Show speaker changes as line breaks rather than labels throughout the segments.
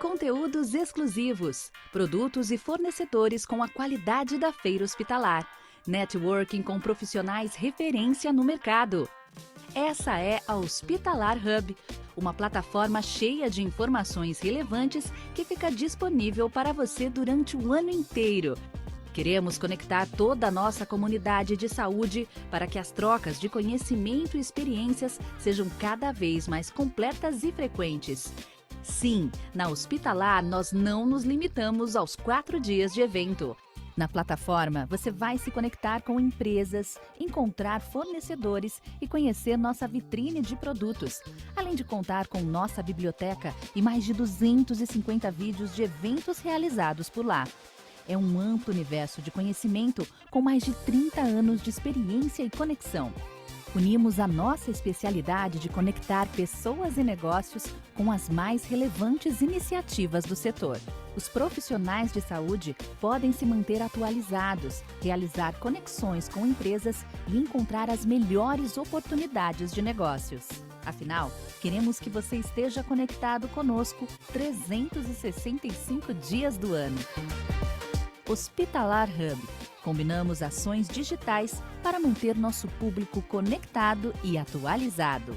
Conteúdos exclusivos, produtos e fornecedores com a qualidade da feira hospitalar. Networking com profissionais referência no mercado. Essa é a Hospitalar Hub, uma plataforma cheia de informações relevantes que fica disponível para você durante o ano inteiro. Queremos conectar toda a nossa comunidade de saúde para que as trocas de conhecimento e experiências sejam cada vez mais completas e frequentes. Sim, na Hospitalar nós não nos limitamos aos 4 dias de evento. Na plataforma, você vai se conectar com empresas, encontrar fornecedores e conhecer nossa vitrine de produtos, além de contar com nossa biblioteca e mais de 250 vídeos de eventos realizados por lá. É um amplo universo de conhecimento com mais de 30 anos de experiência e conexão. Unimos a nossa especialidade de conectar pessoas e negócios com as mais relevantes iniciativas do setor. Os profissionais de saúde podem se manter atualizados, realizar conexões com empresas e encontrar as melhores oportunidades de negócios. Afinal, queremos que você esteja conectado conosco 365 dias do ano. Hospitalar Hub. Combinamos ações digitais para manter nosso público conectado e atualizado.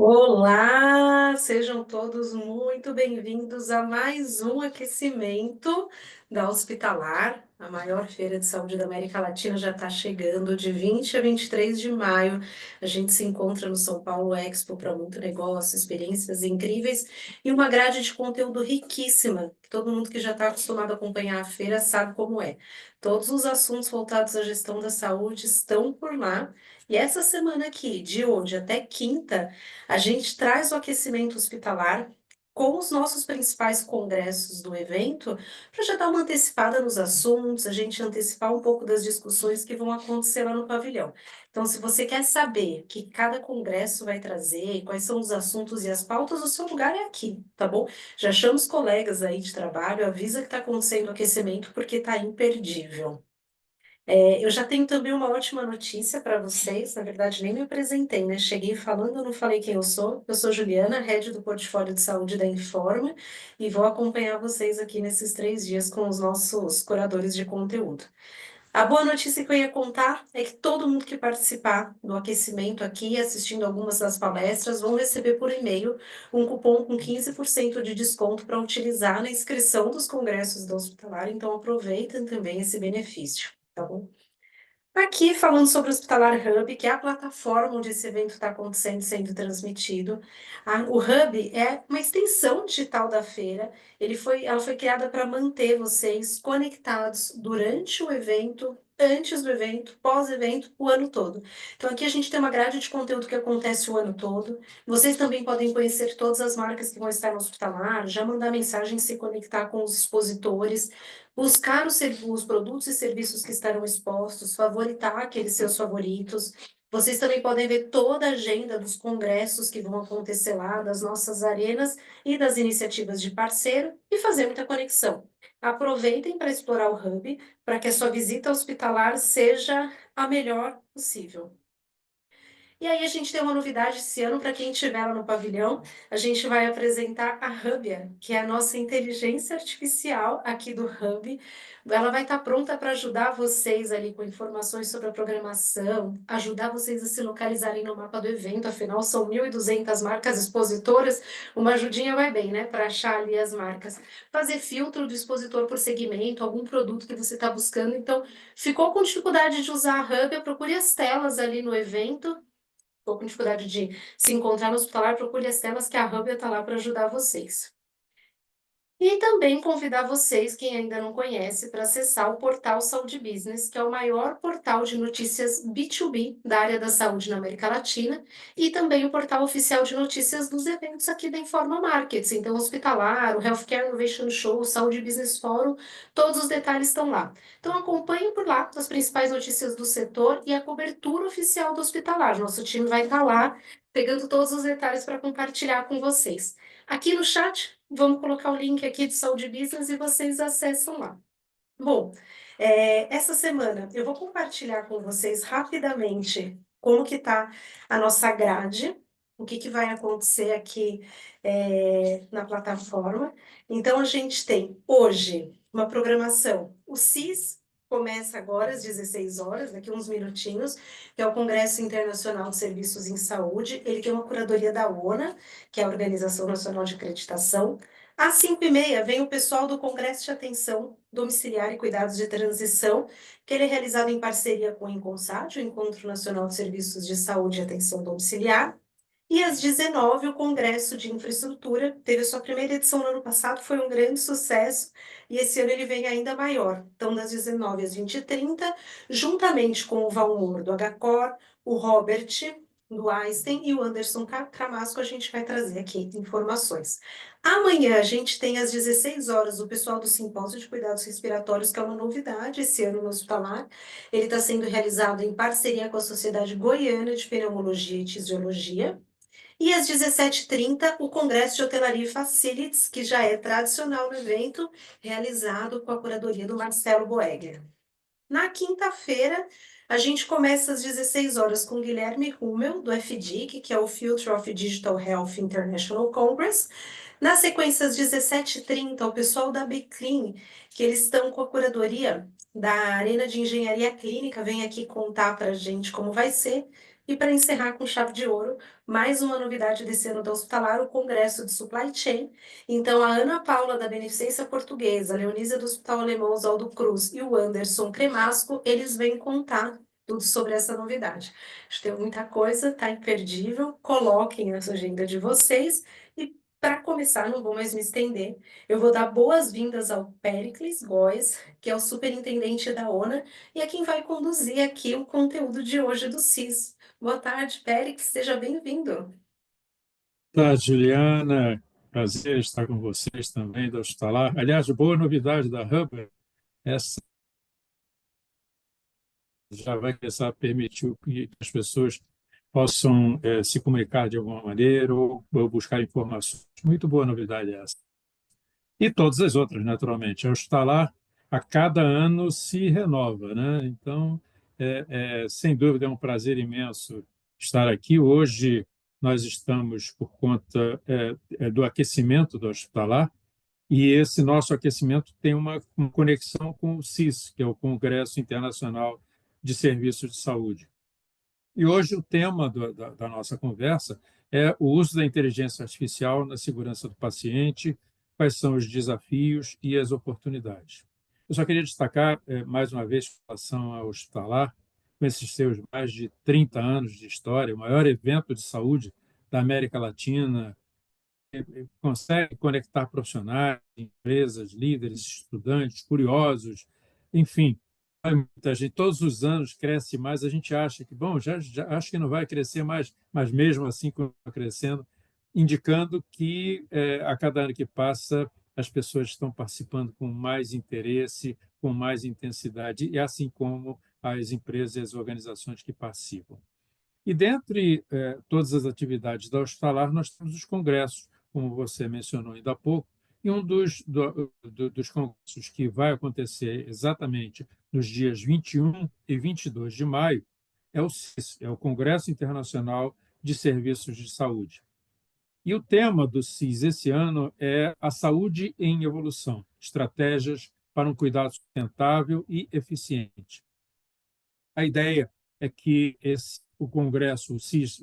Olá, sejam todos muito bem-vindos a mais um aquecimento da Hospitalar. A maior feira de saúde da América Latina já está chegando, de 20 a 23 de maio. A gente se encontra no São Paulo Expo para muito negócio, experiências incríveis e uma grade de conteúdo riquíssima, que todo mundo que já está acostumado a acompanhar a feira sabe como é. Todos os assuntos voltados à gestão da saúde estão por lá. E essa semana aqui, de hoje até quinta, a gente traz o aquecimento hospitalar com os nossos principais congressos do evento, para já dar uma antecipada nos assuntos, a gente antecipar um pouco das discussões que vão acontecer lá no pavilhão. Então, se você quer saber o que cada congresso vai trazer, quais são os assuntos e as pautas, o seu lugar é aqui, tá bom? Já chama os colegas aí de trabalho, avisa que está acontecendo o aquecimento, porque está imperdível. Eu já tenho também uma ótima notícia para vocês. Na verdade, nem me apresentei, né? Cheguei falando, eu não falei quem eu sou. Eu sou Juliana, head do portfólio de saúde da Informa, e vou acompanhar vocês aqui nesses 3 dias com os nossos curadores de conteúdo. A boa notícia que eu ia contar é que todo mundo que participar do aquecimento aqui, assistindo algumas das palestras, vão receber por e-mail um cupom com 15% de desconto para utilizar na inscrição dos congressos da Hospitalar, então aproveitem também esse benefício, tá bom? Aqui falando sobre o Hospitalar Hub, que é a plataforma onde esse evento está acontecendo, sendo transmitido. O Hub é uma extensão digital da feira. Ela foi criada para manter vocês conectados durante o evento, antes do evento, pós-evento, o ano todo. Então aqui a gente tem uma grade de conteúdo que acontece o ano todo. Vocês também podem conhecer todas as marcas que vão estar no Hospitalar, já mandar mensagem, se conectar com os expositores, buscar os produtos e serviços que estarão expostos, favoritar aqueles seus favoritos. Vocês também podem ver toda a agenda dos congressos que vão acontecer lá, das nossas arenas e das iniciativas de parceiro e fazer muita conexão. Aproveitem para explorar o Hub, para que a sua visita hospitalar seja a melhor possível. E aí a gente tem uma novidade esse ano para quem estiver lá no pavilhão, a gente vai apresentar a Hubia, que é a nossa inteligência artificial aqui do Hub. Ela vai estar pronta para ajudar vocês ali com informações sobre a programação, ajudar vocês a se localizarem no mapa do evento, afinal são 1.200 marcas expositoras, uma ajudinha vai bem, né, para achar ali as marcas. Fazer filtro do expositor por segmento, algum produto que você está buscando. Então, ficou com dificuldade de usar a Hubia, procure as telas ali no evento, com dificuldade de se encontrar no hospitalar, procure as telas que a Hubia está lá para ajudar vocês. E também convidar vocês, quem ainda não conhece, para acessar o portal Saúde Business, que é o maior portal de notícias B2B da área da saúde na América Latina, e também o portal oficial de notícias dos eventos aqui da Informa Markets. Então, Hospitalar, o Healthcare Innovation Show, o Saúde Business Forum, todos os detalhes estão lá. Então, acompanhem por lá as principais notícias do setor e a cobertura oficial do Hospitalar. Nosso time vai estar lá, pegando todos os detalhes para compartilhar com vocês. Aqui no chat, vamos colocar o link aqui de Saúde Business e vocês acessam lá. Bom, essa semana eu vou compartilhar com vocês rapidamente como que está a nossa grade, o que que vai acontecer aqui na plataforma. Então, a gente tem hoje uma programação. O CIS começa agora às 16 horas, daqui uns minutinhos, que é o Congresso Internacional de Serviços em Saúde. Ele tem uma curadoria da ONA, que é a Organização Nacional de Acreditação. Às 5h30 vem o pessoal do Congresso de Atenção Domiciliar e Cuidados de Transição, que ele é realizado em parceria com o INCONSAT, o Encontro Nacional de Serviços de Saúde e Atenção Domiciliar. E às 19h, o Congresso de Infraestrutura teve a sua primeira edição no ano passado, foi um grande sucesso, e esse ano ele vem ainda maior. Então, das 19h às 20h30, juntamente com o Valmor do HCOR, o Robert do Einstein e o Anderson Cramasco, a gente vai trazer aqui informações. Amanhã a gente tem às 16 horas o pessoal do Simpósio de Cuidados Respiratórios, que é uma novidade esse ano no Hospitalar. Ele está sendo realizado em parceria com a Sociedade Goiana de Pneumologia e Tisiologia. E às 17h30, o Congresso de Hotelaria e Facilities, que já é tradicional no evento, realizado com a curadoria do Marcelo Boegger. Na quinta-feira, a gente começa às 16 horas com Guilherme Hummel, do FDIC, que é o Future of Digital Health International Congress. Na sequência, às 17h30, o pessoal da Beclean, que eles estão com a curadoria da Arena de Engenharia Clínica, vem aqui contar para a gente como vai ser. E para encerrar com chave de ouro, mais uma novidade desse ano da Hospitalar, o Congresso de Supply Chain. Então, a Ana Paula, da Beneficência Portuguesa, a Leonísia do Hospital Alemão Oswaldo Cruz e o Anderson Cremasco, eles vêm contar tudo sobre essa novidade. Acho que tem muita coisa, tá imperdível. Coloquem na agenda de vocês. E para começar, não vou mais me estender, eu vou dar boas-vindas ao Péricles Góes, que é o superintendente da ONA, e é quem vai conduzir aqui o conteúdo de hoje do CIS. Boa tarde, Péricles, seja bem-vindo.
Boa tarde, Juliana. Prazer estar com vocês também da Hospitalar. Aliás, boa novidade da Hub, essa já vai começar a permitir que as pessoas possam se comunicar de alguma maneira ou buscar informações. Muito boa novidade essa. E todas as outras, naturalmente. A Hospitalar, a cada ano, se renova, né? Então, sem dúvida, é um prazer imenso estar aqui. Hoje, nós estamos por conta do aquecimento do Hospitalar, E esse nosso aquecimento tem uma conexão com o CIS, que é o Congresso Internacional de Serviços de Saúde. E hoje o tema da nossa conversa é o uso da inteligência artificial na segurança do paciente, quais são os desafios e as oportunidades. Eu só queria destacar, mais uma vez, com relação ao hospitalar, com esses seus mais de 30 anos de história, o maior evento de saúde da América Latina, consegue conectar profissionais, empresas, líderes, estudantes, curiosos, enfim, muita gente, todos os anos cresce mais, a gente acha que, bom, já acho que não vai crescer mais, mas mesmo assim continua crescendo, indicando que a cada ano que passa as pessoas estão participando com mais interesse, com mais intensidade, e assim como as empresas e as organizações que participam. E dentre todas as atividades da Hospitalar, nós temos os congressos, como você mencionou ainda há pouco, e um dos congressos que vai acontecer exatamente nos dias 21 e 22 de maio é o CIS, é o Congresso Internacional de Serviços de Saúde. E o tema do CIS esse ano é a saúde em evolução, estratégias para um cuidado sustentável e eficiente. A ideia é que o Congresso, o CIS,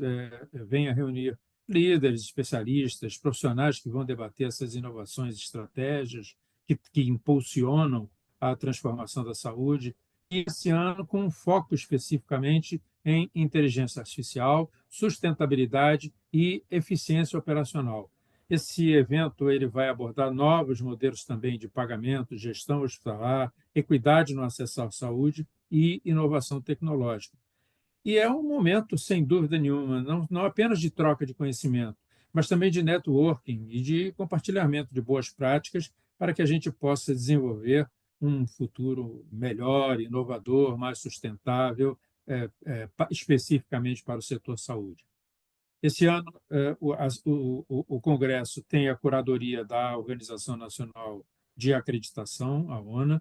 venha reunir líderes, especialistas, profissionais que vão debater essas inovações e estratégias que impulsionam a transformação da saúde, e esse ano com um foco especificamente em inteligência artificial, sustentabilidade e eficiência operacional. Esse evento ele vai abordar novos modelos também de pagamento, gestão hospitalar, equidade no acesso à saúde e inovação tecnológica. E é um momento, sem dúvida nenhuma, não apenas de troca de conhecimento, mas também de networking e de compartilhamento de boas práticas para que a gente possa desenvolver um futuro melhor, inovador, mais sustentável, especificamente para o setor saúde. Esse ano, o Congresso tem a curadoria da Organização Nacional de Acreditação, a ONA,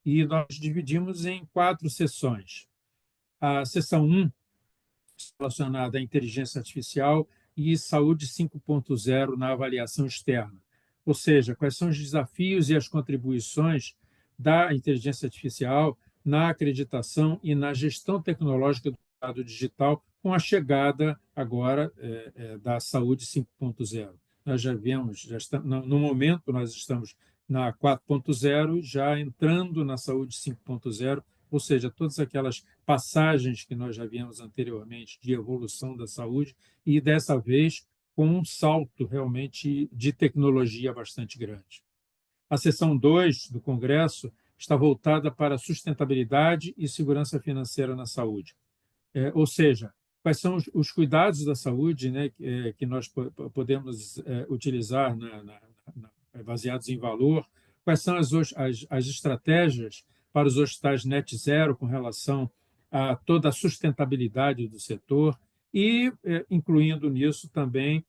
e nós dividimos em 4 sessões. A sessão 1, relacionada à inteligência artificial e saúde 5.0 na avaliação externa. Ou seja, quais são os desafios e as contribuições da inteligência artificial na acreditação e na gestão tecnológica do dado digital com a chegada agora da saúde 5.0. Nós já vemos, no momento nós estamos na 4.0, já entrando na saúde 5.0, ou seja, todas aquelas passagens que nós já vimos anteriormente de evolução da saúde, e dessa vez com um salto realmente de tecnologia bastante grande. A seção 2 do Congresso está voltada para a sustentabilidade e segurança financeira na saúde. Ou seja, quais são os cuidados da saúde, né, que nós podemos utilizar baseados em valor, quais são as estratégias para os hospitais net zero com relação a toda a sustentabilidade do setor e, incluindo nisso também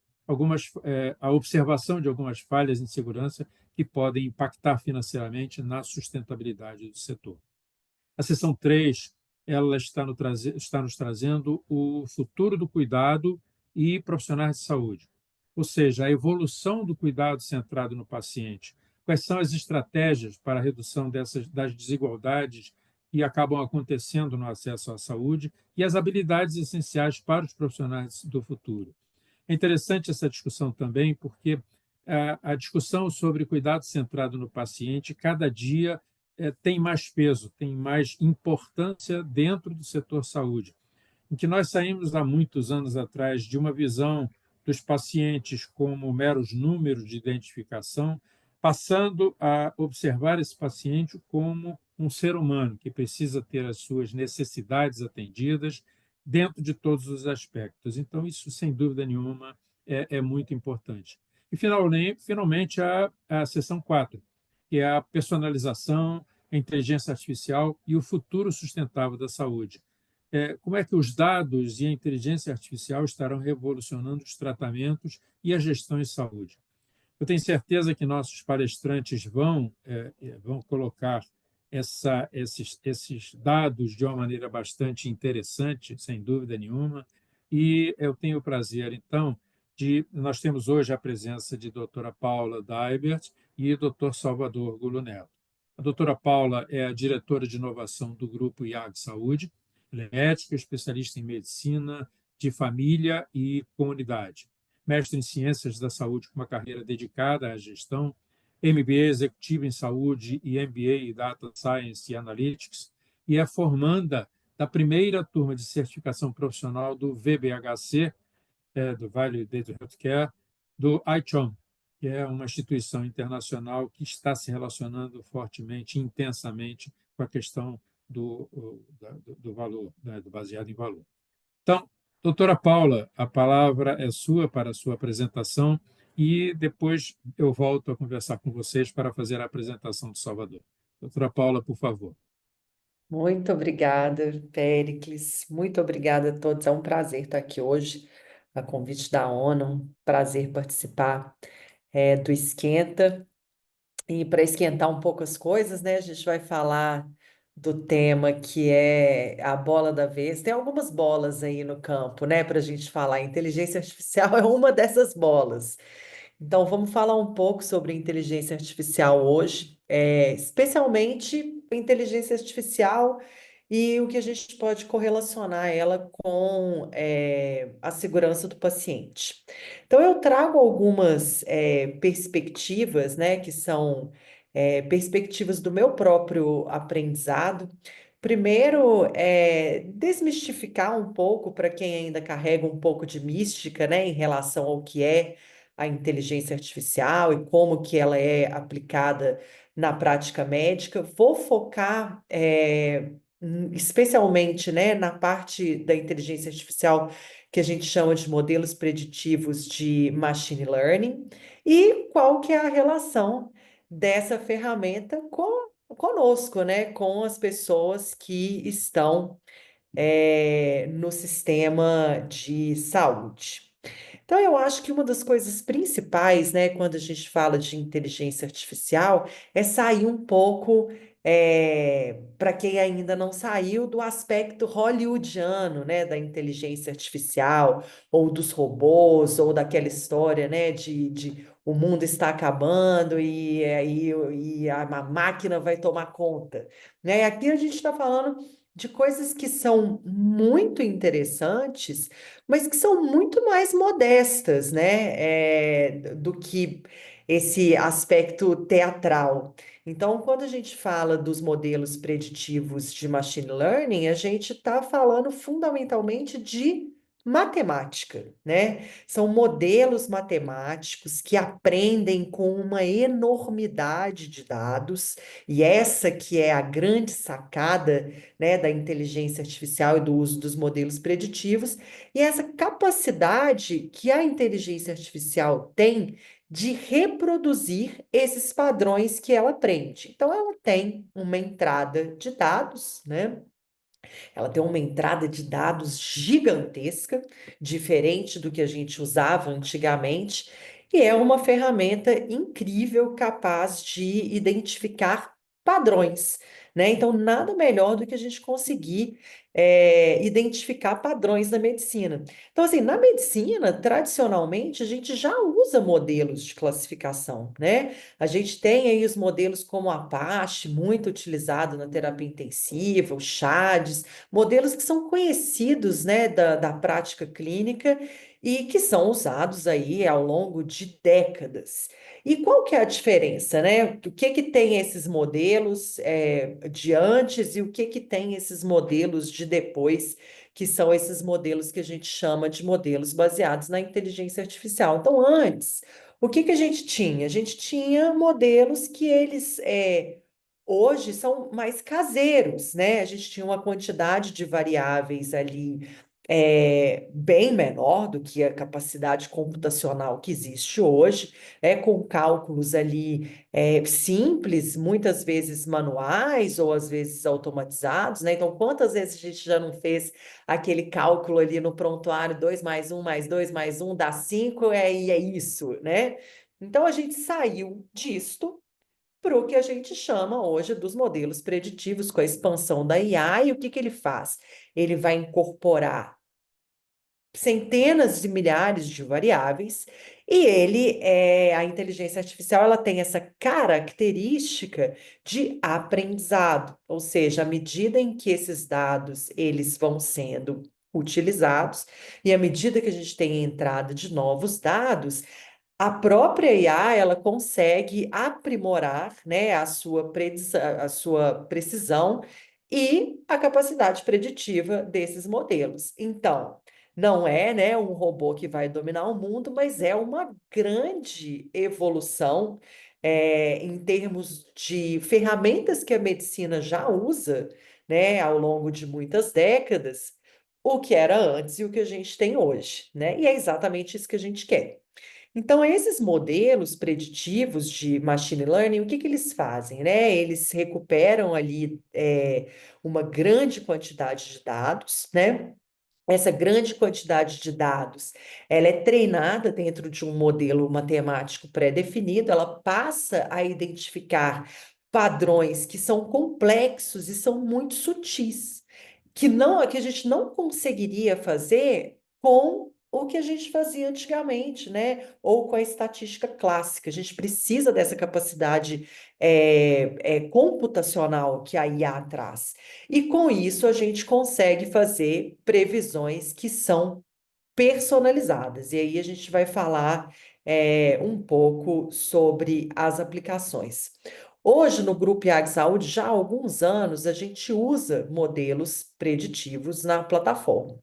a observação de algumas falhas em segurança que podem impactar financeiramente na sustentabilidade do setor. A seção 3 ela está nos trazendo o futuro do cuidado e profissionais de saúde, ou seja, a evolução do cuidado centrado no paciente. Quais são as estratégias para a redução das desigualdades que acabam acontecendo no acesso à saúde e as habilidades essenciais para os profissionais do futuro. É interessante essa discussão também, porque a discussão sobre cuidado centrado no paciente, cada dia tem mais peso, tem mais importância dentro do setor saúde, em que nós saímos há muitos anos atrás de uma visão dos pacientes como meros números de identificação, passando a observar esse paciente como um ser humano que precisa ter as suas necessidades atendidas dentro de todos os aspectos. Então, isso, sem dúvida nenhuma, é muito importante. E, finalmente, a seção 4, que é a personalização, a inteligência artificial e o futuro sustentável da saúde. Como é que os dados e a inteligência artificial estarão revolucionando os tratamentos e a gestão em saúde? Eu tenho certeza que nossos palestrantes vão colocar esses dados de uma maneira bastante interessante, sem dúvida nenhuma, e eu tenho o prazer, então, Nós temos hoje a presença de doutora Paula Daibert e doutor Salvador Gulo Neto. A doutora Paula é a diretora de inovação do Grupo IAG Saúde. Ela é médica, especialista em medicina de família e comunidade. Mestre em ciências da saúde com uma carreira dedicada à gestão, MBA executivo em saúde e MBA em Data Science e Analytics, e é formanda da primeira turma de certificação profissional do VBHC, do Vale Data Healthcare, do ICHOM, que é uma instituição internacional que está se relacionando fortemente, intensamente com a questão do valor, né, do baseado em valor. Então, doutora Paula, a palavra é sua para a sua apresentação e depois eu volto a conversar com vocês para fazer a apresentação do Salvador. Doutora Paula, por favor.
Muito obrigada, Péricles. Muito obrigada a todos. É um prazer estar aqui hoje, a convite da ONU. Um prazer participar do Esquenta. E para esquentar um pouco as coisas, né, a gente vai falar do tema que é a bola da vez. Tem algumas bolas aí no campo, né, para a gente falar. A inteligência artificial é uma dessas bolas. Então, vamos falar um pouco sobre inteligência artificial hoje, especialmente inteligência artificial e o que a gente pode correlacionar ela com a segurança do paciente. Então, eu trago algumas perspectivas, né, que são perspectivas do meu próprio aprendizado. Primeiro, desmistificar um pouco para quem ainda carrega um pouco de mística, né, em relação ao que é a inteligência artificial e como que ela é aplicada na prática médica. Vou focar especialmente, né, na parte da inteligência artificial que a gente chama de modelos preditivos de machine learning e qual que é a relação dessa ferramenta conosco, né, com as pessoas que estão no sistema de saúde. Então, eu acho que uma das coisas principais, né, quando a gente fala de inteligência artificial, é sair um pouco, para quem ainda não saiu, do aspecto hollywoodiano, né, da inteligência artificial, ou dos robôs, ou daquela história, né, de o mundo está acabando e a máquina vai tomar conta, né? Aqui a gente está falando de coisas que são muito interessantes, mas que são muito mais modestas, né, do que esse aspecto teatral. Então, quando a gente fala dos modelos preditivos de machine learning, a gente está falando fundamentalmente de matemática, né? São modelos matemáticos que aprendem com uma enormidade de dados, e essa que é a grande sacada, né, da inteligência artificial e do uso dos modelos preditivos, e essa capacidade que a inteligência artificial tem de reproduzir esses padrões que ela aprende. Então, ela tem uma entrada de dados, né? Ela tem uma entrada de dados gigantesca, diferente do que a gente usava antigamente, e é uma ferramenta incrível capaz de identificar padrões, né? Então, nada melhor do que a gente conseguir identificar padrões na medicina. Então, assim, na medicina, tradicionalmente, a gente já usa modelos de classificação, né? A gente tem aí os modelos como o Apache, muito utilizado na terapia intensiva, o CHADS, modelos que são conhecidos, né, da prática clínica e que são usados aí ao longo de décadas. E qual que é a diferença, né? O que que tem esses modelos de antes e o que que tem esses modelos de depois, que são esses modelos que a gente chama de modelos baseados na inteligência artificial. Então, antes, o que que a gente tinha? A gente tinha modelos que eles hoje são mais caseiros, né? A gente tinha uma quantidade de variáveis ali bem menor do que a capacidade computacional que existe hoje, com cálculos ali simples, muitas vezes manuais ou às vezes automatizados, né? Então, quantas vezes a gente já não fez aquele cálculo ali no prontuário, 2 mais 1 mais 2 mais 1 dá 5, e é isso, né? Então, a gente saiu disto para o que a gente chama hoje dos modelos preditivos com a expansão da IA. E o que que ele faz? Ele vai incorporar centenas de milhares de variáveis, e a inteligência artificial, ela tem essa característica de aprendizado, ou seja, à medida em que esses dados eles vão sendo utilizados, e à medida que a gente tem entrada de novos dados, a própria IA, ela consegue aprimorar, né, a sua precisão e a capacidade preditiva desses modelos. Então, não é, né, um robô que vai dominar o mundo, mas é uma grande evolução, em termos de ferramentas que a medicina já usa, né, ao longo de muitas décadas, o que era antes e o que a gente tem hoje, né? E é exatamente isso que a gente quer. Então, esses modelos preditivos de machine learning, o que que eles fazem, né? Eles recuperam ali uma grande quantidade de dados, né? Essa grande quantidade de dados, ela é treinada dentro de um modelo matemático pré-definido, ela passa a identificar padrões que são complexos e são muito sutis, que a gente não conseguiria fazer com o que a gente fazia antigamente, né? Ou com a estatística clássica. A gente precisa dessa capacidade computacional que a IA traz. E com isso a gente consegue fazer previsões que são personalizadas. E aí a gente vai falar um pouco sobre as aplicações. Hoje, no Grupo IAG Saúde, já há alguns anos, a gente usa modelos preditivos na plataforma.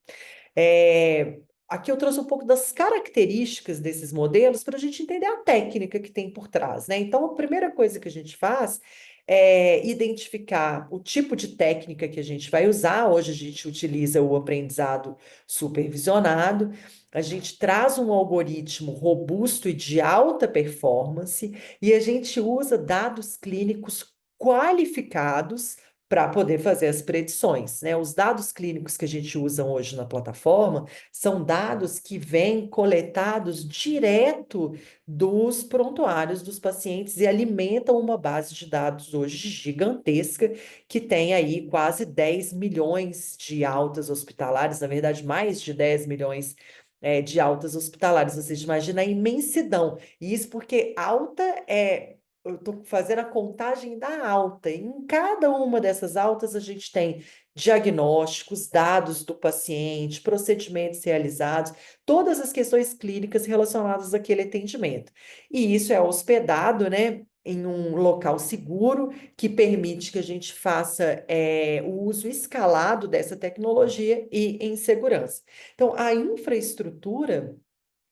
Aqui eu trouxe um pouco das características desses modelos para a gente entender a técnica que tem por trás, né? Então, a primeira coisa que a gente faz é identificar o tipo de técnica que a gente vai usar. Hoje a gente utiliza o aprendizado supervisionado. A gente traz um algoritmo robusto e de alta performance e a gente usa dados clínicos qualificados para poder fazer as predições, né? Os dados clínicos que a gente usa hoje na plataforma são dados que vêm coletados direto dos prontuários dos pacientes e alimentam uma base de dados hoje gigantesca, que tem aí quase 10 milhões de altas hospitalares, na verdade, mais de 10 milhões de altas hospitalares. Vocês imaginam a imensidão. E isso porque alta é. Eu estou fazendo a contagem da alta. E em cada uma dessas altas, a gente tem diagnósticos, dados do paciente, procedimentos realizados, todas as questões clínicas relacionadas àquele atendimento. E isso é hospedado, né, em um local seguro que permite que a gente faça o uso escalado dessa tecnologia e em segurança. Então, a infraestrutura,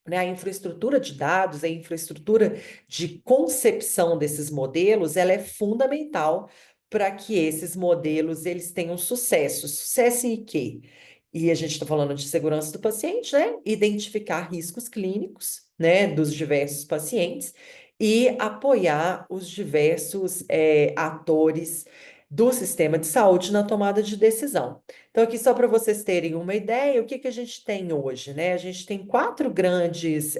né, a infraestrutura de dados, a infraestrutura de concepção desses modelos, ela é fundamental para que esses modelos eles tenham sucesso. Sucesso em quê? E a gente está falando de segurança do paciente, né? Identificar riscos clínicos, né, dos diversos pacientes e apoiar os diversos atores do sistema de saúde na tomada de decisão. Então, aqui só para vocês terem uma ideia, o que que a gente tem hoje, né? A gente tem quatro grandes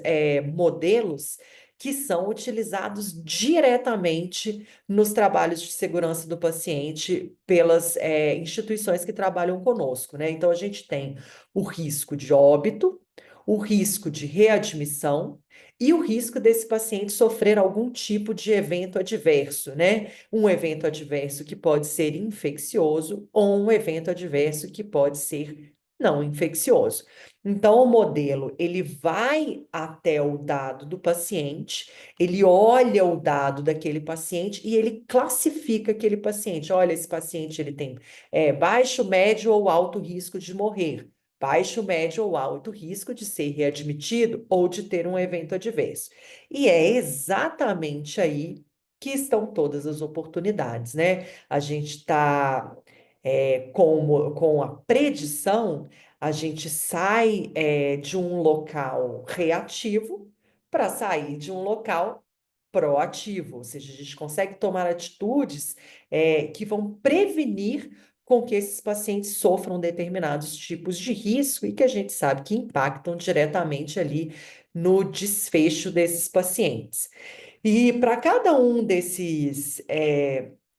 modelos que são utilizados diretamente nos trabalhos de segurança do paciente pelas instituições que trabalham conosco, né? Então, a gente tem o risco de óbito, o risco de readmissão e o risco desse paciente sofrer algum tipo de evento adverso, né? Um evento adverso que pode ser infeccioso ou um evento adverso que pode ser não infeccioso. Então, o modelo, ele vai até o dado do paciente, ele olha o dado daquele paciente e ele classifica aquele paciente. Olha, esse paciente, ele tem baixo, médio ou alto risco de morrer. Baixo, médio ou alto risco de ser readmitido ou de ter um evento adverso. E é exatamente aí que estão todas as oportunidades, né? A gente está com a predição, a gente sai de um local reativo para sair de um local proativo, ou seja, a gente consegue tomar atitudes que vão prevenir com que esses pacientes sofram determinados tipos de risco e que a gente sabe que impactam diretamente ali no desfecho desses pacientes. E para cada um desses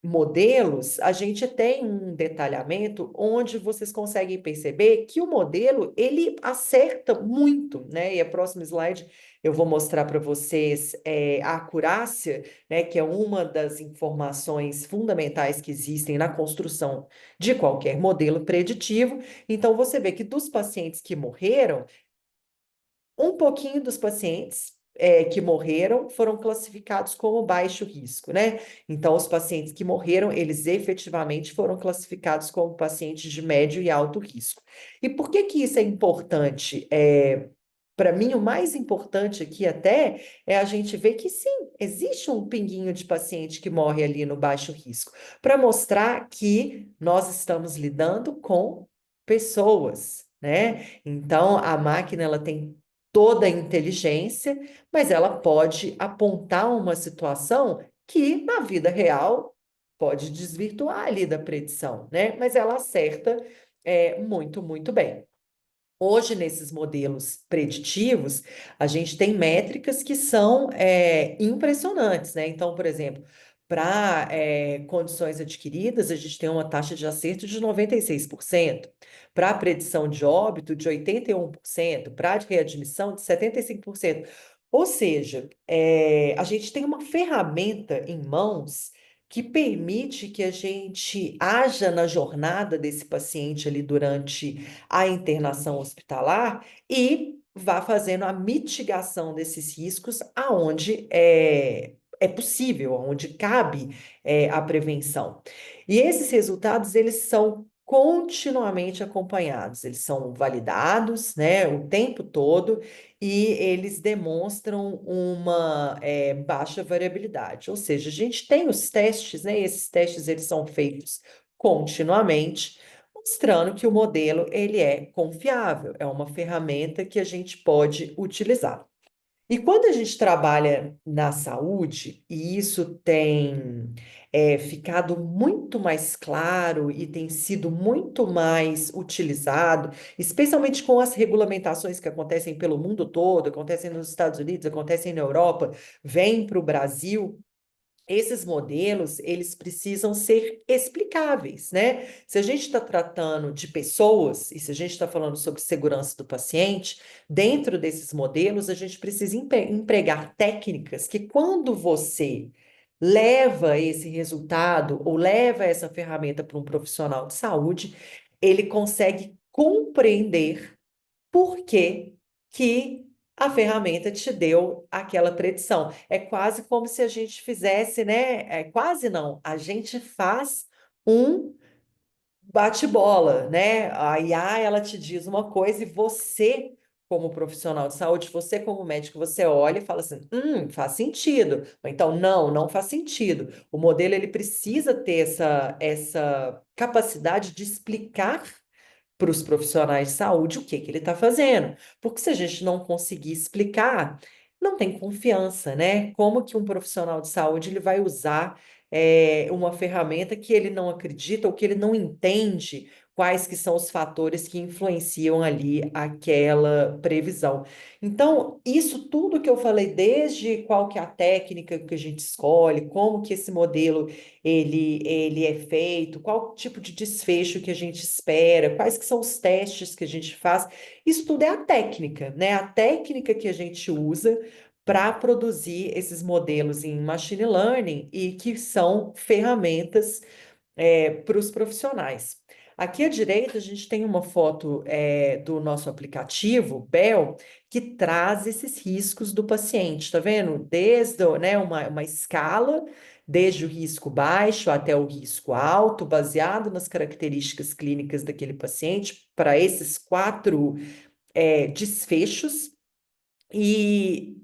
modelos, a gente tem um detalhamento onde vocês conseguem perceber que o modelo ele acerta muito, né? E a próxima slide eu vou mostrar para vocês a acurácia, né? Que é uma das informações fundamentais que existem na construção de qualquer modelo preditivo. Então, você vê que dos pacientes que morreram, um pouquinho dos pacientes que morreram foram classificados como baixo risco, né? Então, os pacientes que morreram, eles efetivamente foram classificados como pacientes de médio e alto risco. E por que que isso é importante? Para mim, o mais importante aqui até é a gente ver que sim, existe um pinguinho de paciente que morre ali no baixo risco, para mostrar que nós estamos lidando com pessoas, né? Então, a máquina ela tem toda a inteligência, mas ela pode apontar uma situação que, na vida real, pode desvirtuar ali da predição, né? Mas ela acerta muito, muito bem. Hoje, nesses modelos preditivos, a gente tem métricas que são impressionantes, né? Então, por exemplo, para condições adquiridas, a gente tem uma taxa de acerto de 96%, para predição de óbito, de 81%, para readmissão, de 75%. Ou seja, a gente tem uma ferramenta em mãos que permite que a gente haja na jornada desse paciente ali durante a internação hospitalar e vá fazendo a mitigação desses riscos aonde é possível, aonde cabe a prevenção. E esses resultados, eles são continuamente acompanhados, eles são validados, né, o tempo todo e eles demonstram uma baixa variabilidade. Ou seja, a gente tem os testes, né, e esses testes eles são feitos continuamente, mostrando que o modelo ele é confiável, é uma ferramenta que a gente pode utilizar. E quando a gente trabalha na saúde, e isso tem ficado muito mais claro e tem sido muito mais utilizado, especialmente com as regulamentações que acontecem pelo mundo todo, acontecem nos Estados Unidos, acontecem na Europa, vêm para o Brasil. Esses modelos, eles precisam ser explicáveis, né? Se a gente está tratando de pessoas e se a gente está falando sobre segurança do paciente, dentro desses modelos, a gente precisa empregar técnicas que, quando você leva esse resultado ou leva essa ferramenta para um profissional de saúde, ele consegue compreender por que que a ferramenta te deu aquela predição. É quase como se a gente fizesse, né? Quase não, a gente faz um bate-bola, né? A IA, ela te diz uma coisa e você, como profissional de saúde, você como médico, você olha e fala assim, faz sentido. Ou então, não, não faz sentido. O modelo, ele precisa ter essa capacidade de explicar para os profissionais de saúde o que que ele está fazendo. Porque se a gente não conseguir explicar, não tem confiança, né? Como que um profissional de saúde ele vai usar uma ferramenta que ele não acredita ou que ele não entende quais que são os fatores que influenciam ali aquela previsão. Então, isso tudo que eu falei, desde qual que é a técnica que a gente escolhe, como que esse modelo ele é feito, qual tipo de desfecho que a gente espera, quais que são os testes que a gente faz. Isso tudo é a técnica, né? A técnica que a gente usa para produzir esses modelos em machine learning e que são ferramentas para os profissionais. Aqui à direita, a gente tem uma foto do nosso aplicativo, Bell, que traz esses riscos do paciente, tá vendo? Desde, né, uma escala, desde o risco baixo até o risco alto, baseado nas características clínicas daquele paciente, para esses quatro desfechos. E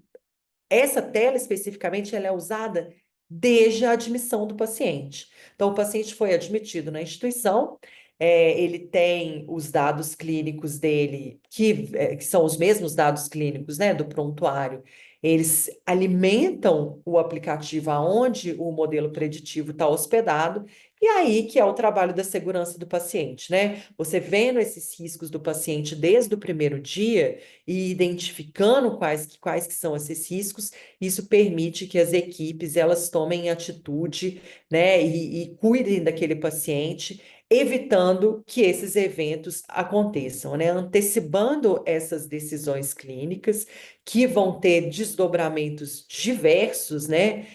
essa tela, especificamente, ela é usada desde a admissão do paciente. Então, o paciente foi admitido na instituição, ele tem os dados clínicos dele, que são os mesmos dados clínicos, né, do prontuário, Eles alimentam o aplicativo aonde o modelo preditivo está hospedado, e aí que é o trabalho da segurança do paciente, né? Você vendo esses riscos do paciente desde o primeiro dia e identificando quais que são esses riscos, isso permite que as equipes elas tomem atitude, né, e cuidem daquele paciente, evitando que esses eventos aconteçam, né? Antecipando essas decisões clínicas que vão ter desdobramentos diversos, né?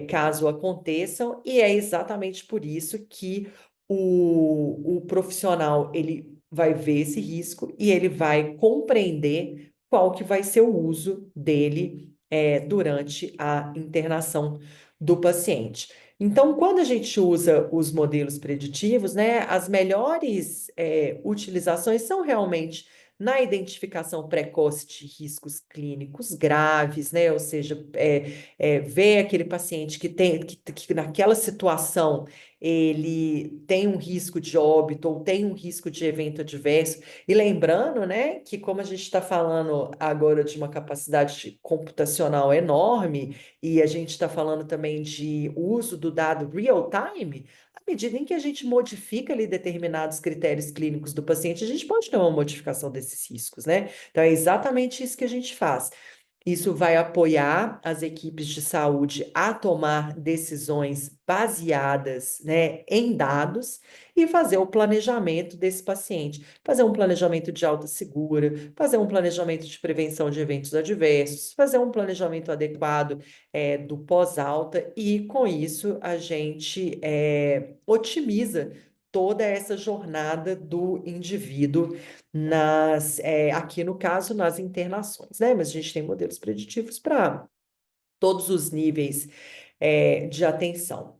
Caso aconteçam, e é exatamente por isso que o profissional ele vai ver esse risco e ele vai compreender qual que vai ser o uso dele durante a internação do paciente. Então, quando a gente usa os modelos preditivos, né, as melhores utilizações são realmente na identificação precoce de riscos clínicos graves, né? Ou seja, ver aquele paciente que naquela situação ele tem um risco de óbito ou tem um risco de evento adverso. E lembrando, né, que como a gente está falando agora de uma capacidade computacional enorme, e a gente está falando também de uso do dado real time, à medida em que a gente modifica ali determinados critérios clínicos do paciente, a gente pode ter uma modificação desses riscos, né? Então, é exatamente isso que a gente faz. Isso vai apoiar as equipes de saúde a tomar decisões baseadas, né, em dados e fazer o planejamento desse paciente. Fazer um planejamento de alta segura, fazer um planejamento de prevenção de eventos adversos, fazer um planejamento adequado, do pós-alta e, com isso, a gente otimiza toda essa jornada do indivíduo aqui no caso, nas internações, né? Mas a gente tem modelos preditivos para todos os níveis de atenção.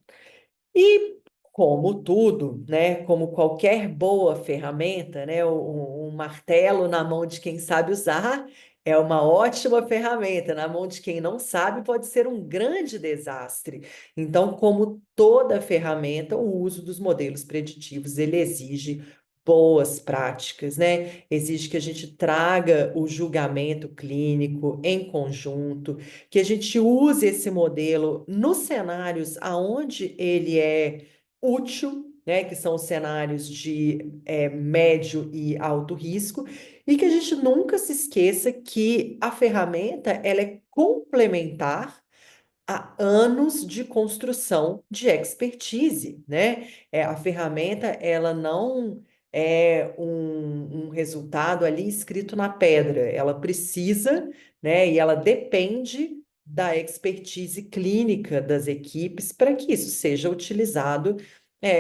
E como tudo, né? Como qualquer boa ferramenta, né? Um martelo na mão de quem sabe usar é uma ótima ferramenta, na mão de quem não sabe pode ser um grande desastre. Então, como toda ferramenta, o uso dos modelos preditivos, ele exige boas práticas, né? Exige que a gente traga o julgamento clínico em conjunto, que a gente use esse modelo nos cenários aonde ele é útil, né, que são os cenários de médio e alto risco, e que a gente nunca se esqueça que a ferramenta ela é complementar a anos de construção de expertise, né? A ferramenta, ela não é um resultado ali escrito na pedra, ela precisa, né? E ela depende da expertise clínica das equipes para que isso seja utilizado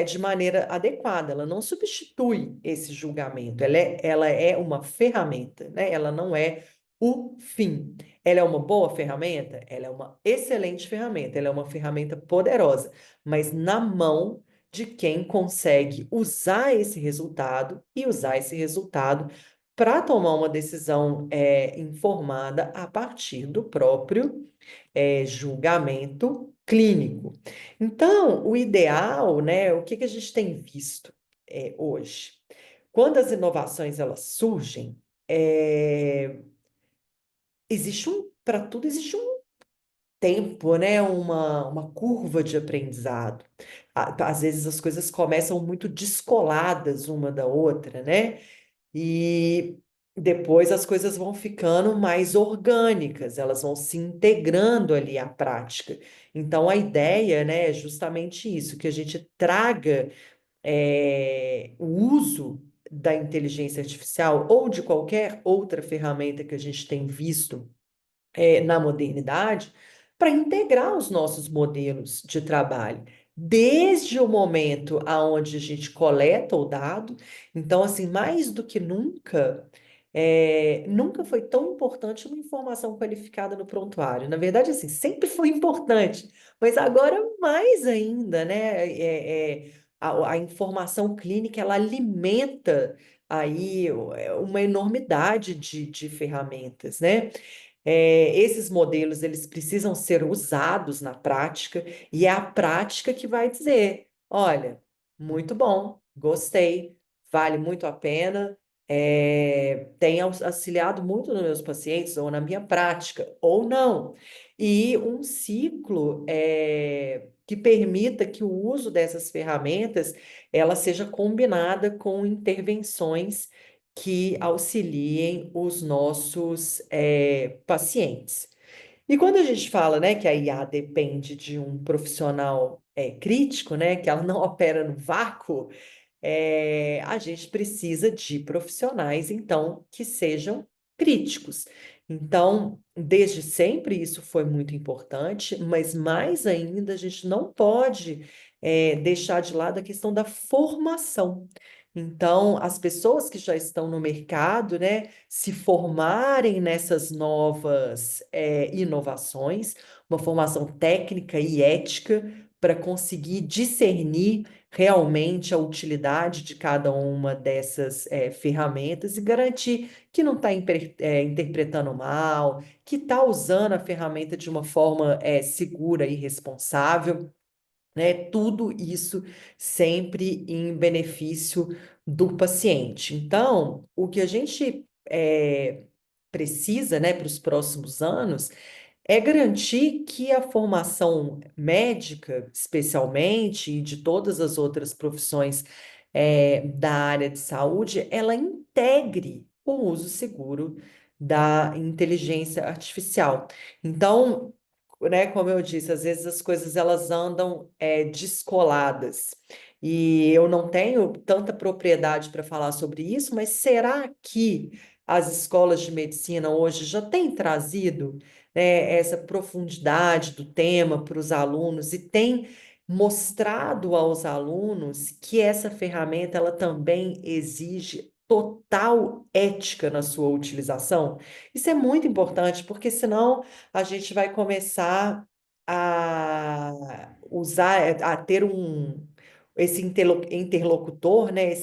de maneira adequada. Ela não substitui esse julgamento, ela é uma ferramenta, né? Ela não é o fim. Ela é uma boa ferramenta? Ela é uma excelente ferramenta, ela é uma ferramenta poderosa, mas na mão de quem consegue usar esse resultado e usar esse resultado para tomar uma decisão informada a partir do próprio julgamento clínico. Então, o ideal, né, o que que a gente tem visto hoje? Quando as inovações elas surgem, para tudo existe um tempo, né? Uma curva de aprendizado. Às vezes as coisas começam muito descoladas uma da outra, né? E depois as coisas vão ficando mais orgânicas, elas vão se integrando ali à prática. Então a ideia, né, é justamente isso, que a gente traga o uso da inteligência artificial ou de qualquer outra ferramenta que a gente tem visto na modernidade para integrar os nossos modelos de trabalho. Desde o momento aonde a gente coleta o dado, então, assim, mais do que nunca, nunca foi tão importante uma informação qualificada no prontuário. Na verdade, assim, sempre foi importante, mas agora mais ainda, né? A informação clínica, ela alimenta aí uma enormidade de ferramentas, né? Esses modelos eles precisam ser usados na prática e é a prática que vai dizer, olha, muito bom, gostei, vale muito a pena, tem auxiliado muito nos meus pacientes, ou na minha prática, ou não. E um ciclo que permita que o uso dessas ferramentas ela seja combinada com intervenções que auxiliem os nossos pacientes. E quando a gente fala, né, que a IA depende de um profissional crítico, né, que ela não opera no vácuo, a gente precisa de profissionais, então, que sejam críticos. Então, desde sempre isso foi muito importante, mas mais ainda a gente não pode deixar de lado a questão da formação. Então, as pessoas que já estão no mercado, né, se formarem nessas novas inovações, uma formação técnica e ética para conseguir discernir realmente a utilidade de cada uma dessas ferramentas e garantir que não está interpretando mal, que está usando a ferramenta de uma forma segura e responsável, né? Tudo isso sempre em benefício do paciente. Então, o que a gente precisa, né, para os próximos anos é garantir que a formação médica, especialmente, e de todas as outras profissões da área de saúde, ela integre o uso seguro da inteligência artificial. Então, né, como eu disse, às vezes as coisas elas andam descoladas. E eu não tenho tanta propriedade para falar sobre isso, mas será que as escolas de medicina hoje já têm trazido essa profundidade do tema para os alunos e tem mostrado aos alunos que essa ferramenta ela também exige total ética na sua utilização? Isso é muito importante, porque senão a gente vai começar a usar, a ter esse interlocutor, né?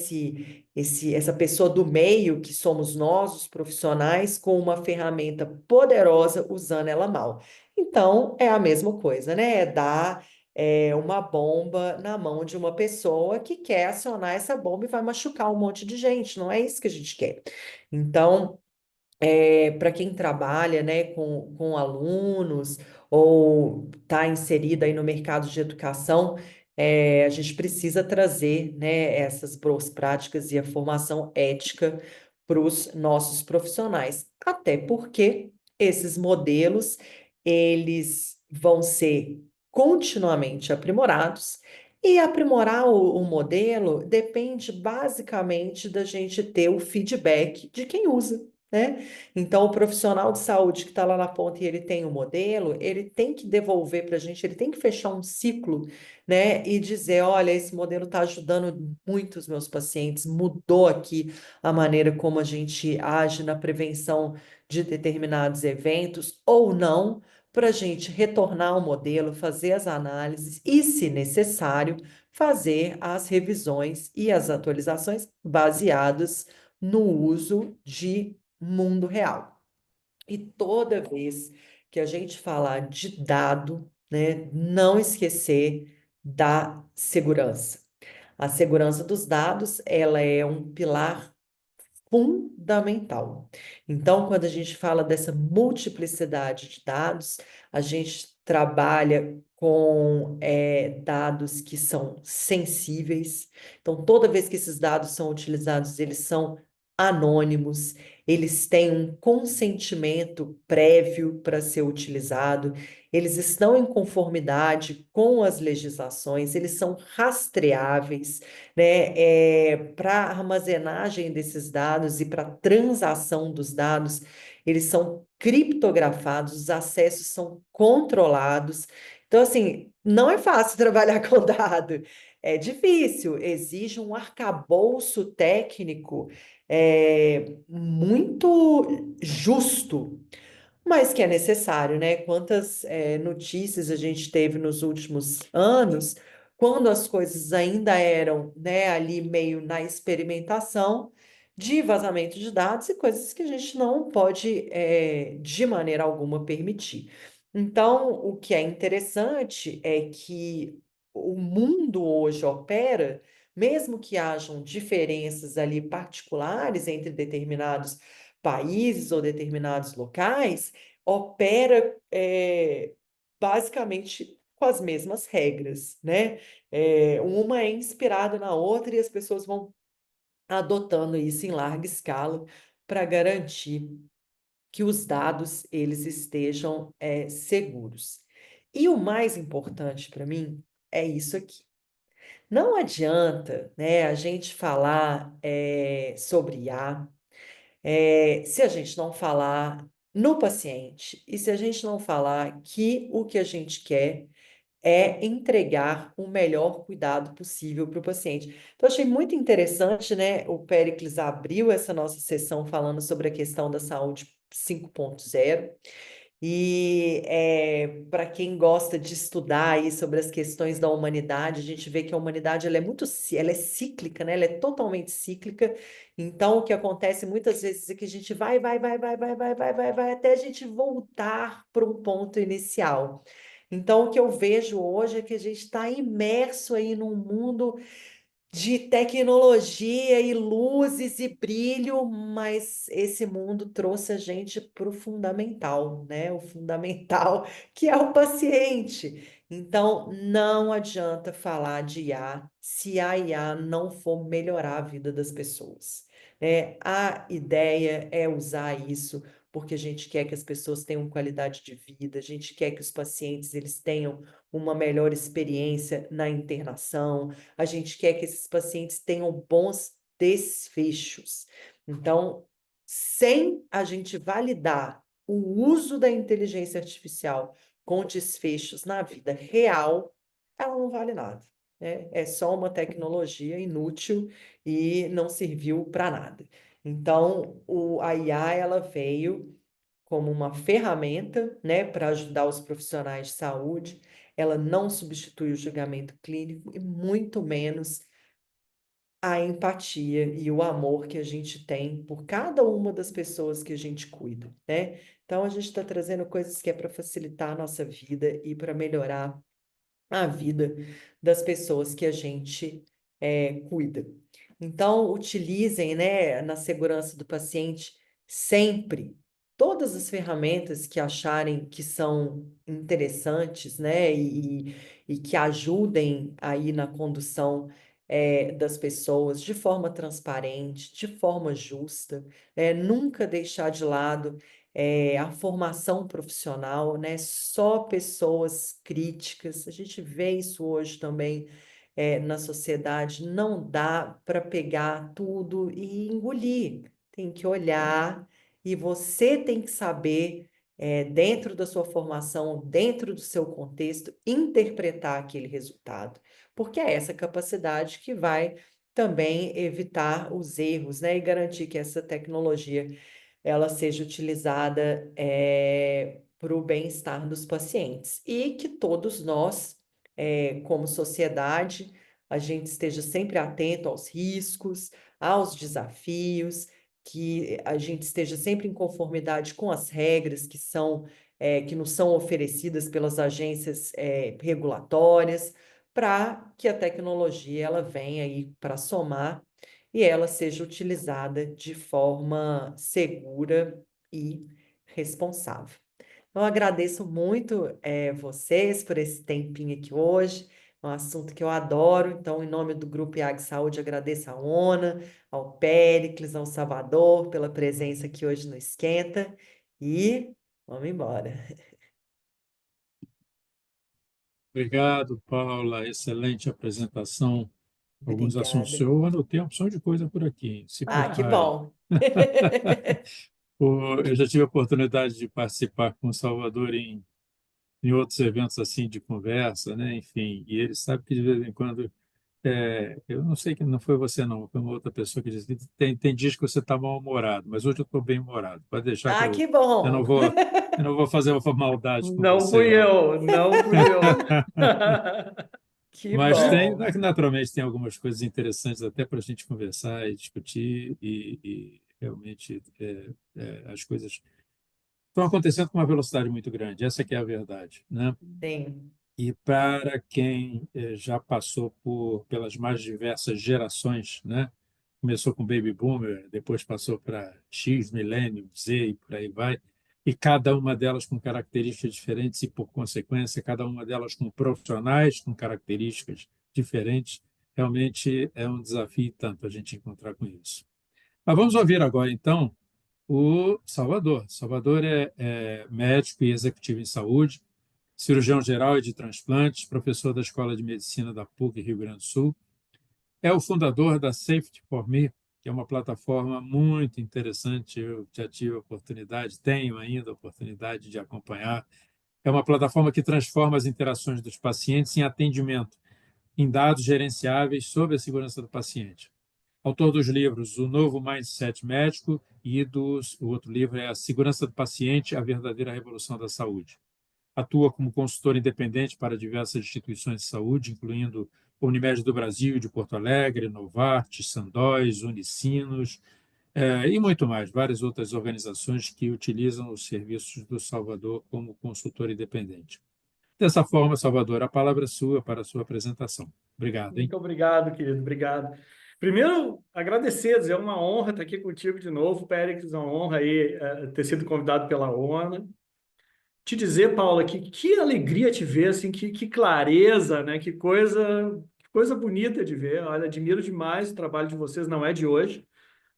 Essa pessoa do meio que somos nós, os profissionais, com uma ferramenta poderosa usando ela mal. Então, é a mesma coisa, né? É dar uma bomba na mão de uma pessoa que quer acionar essa bomba e vai machucar um monte de gente. Não é isso que a gente quer. Então, para quem trabalha, né, com alunos ou está inserido aí no mercado de educação, a gente precisa trazer, né, essas boas práticas e a formação ética para os nossos profissionais. Até porque esses modelos, eles vão ser continuamente aprimorados, e aprimorar o modelo depende basicamente da gente ter o feedback de quem usa, né? Então, o profissional de saúde que está lá na ponta e ele tem o modelo, ele tem que devolver para a gente, ele tem que fechar um ciclo, né? E dizer: olha, esse modelo está ajudando muito os meus pacientes, mudou aqui a maneira como a gente age na prevenção de determinados eventos, ou não, para a gente retornar ao modelo, fazer as análises e, se necessário, fazer as revisões e as atualizações baseadas no uso de mundo real. E toda vez que a gente falar de dado, né, não esquecer da segurança. A segurança dos dados, ela é um pilar fundamental. Então, quando a gente fala dessa multiplicidade de dados, a gente trabalha com dados que são sensíveis. Então, toda vez que esses dados são utilizados, eles são anônimos, eles têm um consentimento prévio para ser utilizado, eles estão em conformidade com as legislações, eles são rastreáveis, né? Para armazenagem desses dados e para transação dos dados, eles são criptografados, os acessos são controlados. Então, assim, não é fácil trabalhar com dado, é difícil, exige um arcabouço técnico muito justo, mas que é necessário, né? Quantas notícias a gente teve nos últimos anos, quando as coisas ainda eram, né, ali meio na experimentação de vazamento de dados e coisas que a gente não pode, de maneira alguma, permitir. Então, o que é interessante é que o mundo hoje opera mesmo que hajam diferenças ali particulares entre determinados países ou determinados locais, opera basicamente com as mesmas regras, né? Uma é inspirada na outra e as pessoas vão adotando isso em larga escala para garantir que os dados eles estejam seguros. E o mais importante para mim é isso aqui. Não adianta, né, a gente falar sobre IA, se a gente não falar no paciente e se a gente não falar que o que a gente quer é entregar o melhor cuidado possível para o paciente. Então, achei muito interessante, né? O Péricles abriu essa nossa sessão falando sobre a questão da saúde 5.0. E para quem gosta de estudar aí sobre as questões da humanidade, a gente vê que a humanidade ela é ela é cíclica, né? Ela é totalmente cíclica. Então, o que acontece muitas vezes é que a gente vai até a gente voltar para um ponto inicial. Então, o que eu vejo hoje é que a gente está imerso aí num mundo de tecnologia e luzes e brilho, mas esse mundo trouxe a gente para o fundamental, né? O fundamental que é o paciente. Então, não adianta falar de IA se a IA não for melhorar a vida das pessoas. A ideia é usar isso porque a gente quer que as pessoas tenham qualidade de vida, a gente quer que os pacientes eles tenham uma melhor experiência na internação, a gente quer que esses pacientes tenham bons desfechos. Então, sem a gente validar o uso da inteligência artificial com desfechos na vida real, ela não vale nada. É só uma tecnologia inútil e não serviu para nada. Então, a IA ela veio como uma ferramenta, né, para ajudar os profissionais de saúde. Ela não substitui o julgamento clínico e muito menos a empatia e o amor que a gente tem por cada uma das pessoas que a gente cuida, né? Então a gente está trazendo coisas que é para facilitar a nossa vida e para melhorar a vida das pessoas que a gente cuida. Então, utilizem, né, na segurança do paciente sempre todas as ferramentas que acharem que são interessantes, né, e que ajudem aí na condução das pessoas de forma transparente, de forma justa, nunca deixar de lado a formação profissional, né? Só pessoas críticas. A gente vê isso hoje também na sociedade. Não dá para pegar tudo e engolir. Tem que olhar e você tem que saber, dentro da sua formação, dentro do seu contexto, interpretar aquele resultado, porque é essa capacidade que vai também evitar os erros, né? E garantir que essa tecnologia ela seja utilizada para o bem-estar dos pacientes e que todos nós, como sociedade, a gente esteja sempre atento aos riscos, aos desafios, que a gente esteja sempre em conformidade com as regras que nos são oferecidas pelas agências regulatórias, para que a tecnologia ela venha aí para somar e ela seja utilizada de forma segura e responsável. Eu agradeço muito vocês por esse tempinho aqui hoje, é um assunto que eu adoro. Então, em nome do Grupo IAG Saúde, agradeço a Ona, ao Péricles, ao Salvador pela presença aqui hoje no Esquenta e vamos embora.
Obrigado, Paula. Excelente apresentação. Alguns assuntos.
Obrigada.
Eu anotei uma opção de coisa por aqui. Se
Que
prepare.
bom.
Eu já tive a oportunidade de participar com o Salvador em outros eventos assim de conversa, né? Enfim, e ele sabe que de vez em quando, eu não sei que não foi você não, foi uma outra pessoa que disse que tem dias que você está mal-humorado, mas hoje eu estou bem-humorado. Pode deixar que
Que
eu não
bom.
vou, eu não vou fazer uma maldade com
Não
você,
fui
não.
eu, não fui eu. Que
Mas tem,
bom.
naturalmente, tem algumas coisas interessantes até para a gente conversar e discutir e realmente as coisas estão acontecendo com uma velocidade muito grande. Essa que é a verdade, né?
Sim.
E para quem já passou pelas mais diversas gerações, né? Começou com Baby Boomer, depois passou para X, Millennium, Z e por aí vai, e cada uma delas com características diferentes e, por consequência, cada uma delas com profissionais com características diferentes. Realmente é um desafio tanto a gente encontrar com isso. Mas vamos ouvir agora, então, o Salvador. Salvador é médico e executivo em saúde, cirurgião geral e de transplantes, professor da Escola de Medicina da PUC, Rio Grande do Sul. É o fundador da Safety for Me, que é uma plataforma muito interessante. Eu já tive a oportunidade, tenho ainda a oportunidade de acompanhar. É uma plataforma que transforma as interações dos pacientes em atendimento, em dados gerenciáveis sobre a segurança do paciente. Autor dos livros O Novo Mindset Médico e o outro livro é A Segurança do Paciente, a Verdadeira Revolução da Saúde. Atua como consultor independente para diversas instituições de saúde, incluindo Unimed do Brasil e de Porto Alegre, Novartis, Sandóis, Unicinos, e muito mais, várias outras organizações que utilizam os serviços do Salvador como consultor independente. Dessa forma, Salvador, a palavra é sua para a sua apresentação. Obrigado, hein?
Muito obrigado, querido. Obrigado. Primeiro, agradecer, dizer, é uma honra estar aqui contigo de novo, Péricles, é uma honra aí ter sido convidado pela ONU. Te dizer, Paula, que alegria te ver, assim, que clareza, né? Que coisa bonita de ver. Olha, admiro demais o trabalho de vocês, não é de hoje,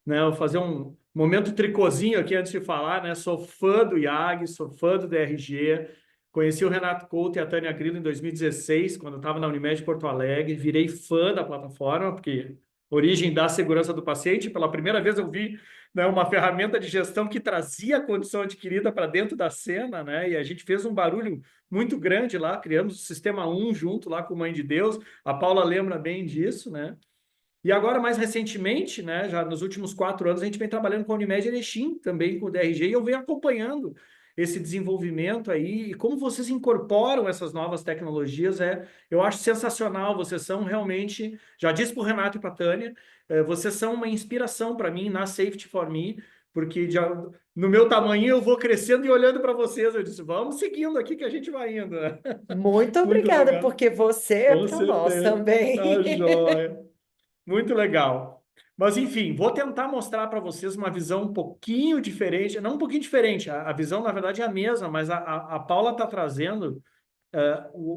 né? Eu vou fazer um momento tricôzinho aqui antes de falar, né? Sou fã do IAG, sou fã do DRG. Conheci o Renato Couto e a Tânia Grillo em 2016, quando eu estava na Unimed Porto Alegre. Virei fã da plataforma, porque origem da segurança do paciente. Pela primeira vez eu vi, né, uma ferramenta de gestão que trazia a condição adquirida para dentro da cena, né? E a gente fez um barulho muito grande lá, criamos o Sistema 1 junto lá com Mãe de Deus. A Paula lembra bem disso, né? E agora, mais recentemente, né, já nos últimos 4 anos, a gente vem trabalhando com a Unimed Erechim, também com o DRG, e eu venho acompanhando esse desenvolvimento aí, e como vocês incorporam essas novas tecnologias, eu acho sensacional. Vocês são realmente, já disse para o Renato e para a Tânia, vocês são uma inspiração para mim na Safety for Me, porque no meu tamanho eu vou crescendo e olhando para vocês, eu disse, vamos seguindo aqui que a gente vai indo.
Muito
Muito
obrigada,
legal.
porque você é
Com
para nós
certeza.
também.
Tá joia. Muito legal. Mas, enfim, vou tentar mostrar para vocês uma visão um pouquinho diferente, não um pouquinho diferente, a visão, na verdade, é a mesma, mas a Paula está trazendo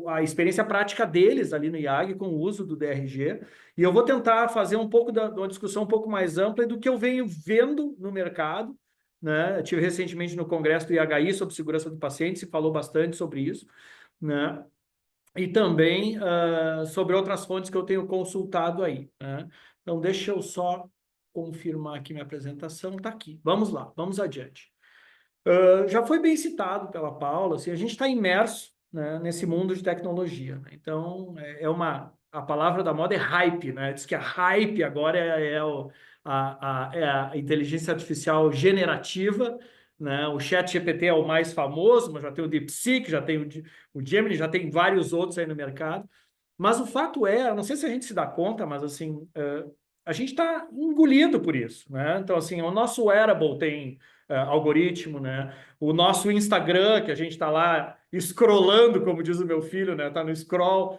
a experiência prática deles ali no IAG com o uso do DRG, e eu vou tentar fazer um pouco de uma discussão um pouco mais ampla do que eu venho vendo no mercado, né? Eu tive recentemente no congresso do IHI sobre segurança do paciente, se falou bastante sobre isso, né? E também sobre outras fontes que eu tenho consultado aí, né? Então, deixa eu só confirmar aqui minha apresentação. Está aqui. Vamos lá, vamos adiante. Já foi bem citado pela Paula, assim, a gente está imerso, né, nesse mundo de tecnologia, né? Então, a palavra da moda é hype, né? Diz que a hype agora é a inteligência artificial generativa, né? O ChatGPT é o mais famoso, mas já tem o DeepSeek, já tem o Gemini, já tem vários outros aí no mercado. Mas o fato é, eu não sei se a gente se dá conta, mas assim, a gente está engolido por isso, né? Então, assim, o nosso wearable tem algoritmo, né? O nosso Instagram, que a gente está lá scrollando, como diz o meu filho, né? Está no scroll,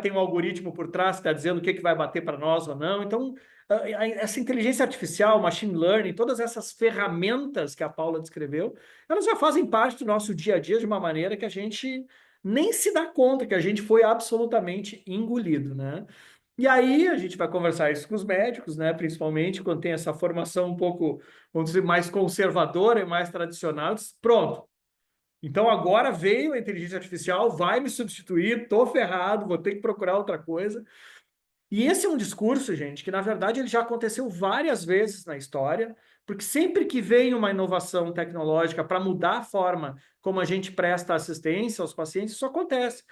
tem um algoritmo por trás que está dizendo o que vai bater para nós ou não. Então, essa inteligência artificial, machine learning, todas essas ferramentas que a Paula descreveu, elas já fazem parte do nosso dia a dia de uma maneira que a gente nem se dá conta que a gente foi absolutamente engolido, né? E aí a gente vai conversar isso com os médicos, né? Principalmente quando tem essa formação um pouco, vamos dizer, mais conservadora e mais tradicional. Pronto. Então agora veio a inteligência artificial, vai me substituir, tô ferrado, vou ter que procurar outra coisa. E esse é um discurso, gente, que na verdade ele já aconteceu várias vezes na história, porque sempre que vem uma inovação tecnológica para mudar a forma como a gente presta assistência aos pacientes, isso acontece.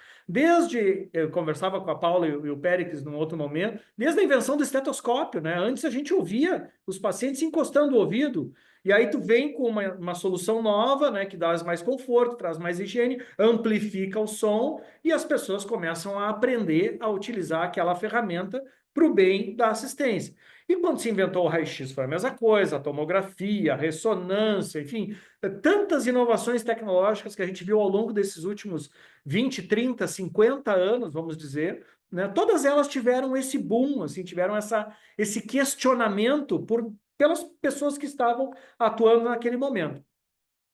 Eu conversava com a Paula e o Péricles num outro momento, desde a invenção do estetoscópio, né? Antes a gente ouvia os pacientes encostando o ouvido, e aí tu vem com uma solução nova, né, que dá mais conforto, traz mais higiene, amplifica o som, e as pessoas começam a aprender a utilizar aquela ferramenta para o bem da assistência. E quando se inventou o raio-x foi a mesma coisa, a tomografia, a ressonância, enfim, tantas inovações tecnológicas que a gente viu ao longo desses últimos 20, 30, 50 anos, vamos dizer, né? Todas elas tiveram esse boom, assim, tiveram esse questionamento pelas pessoas que estavam atuando naquele momento.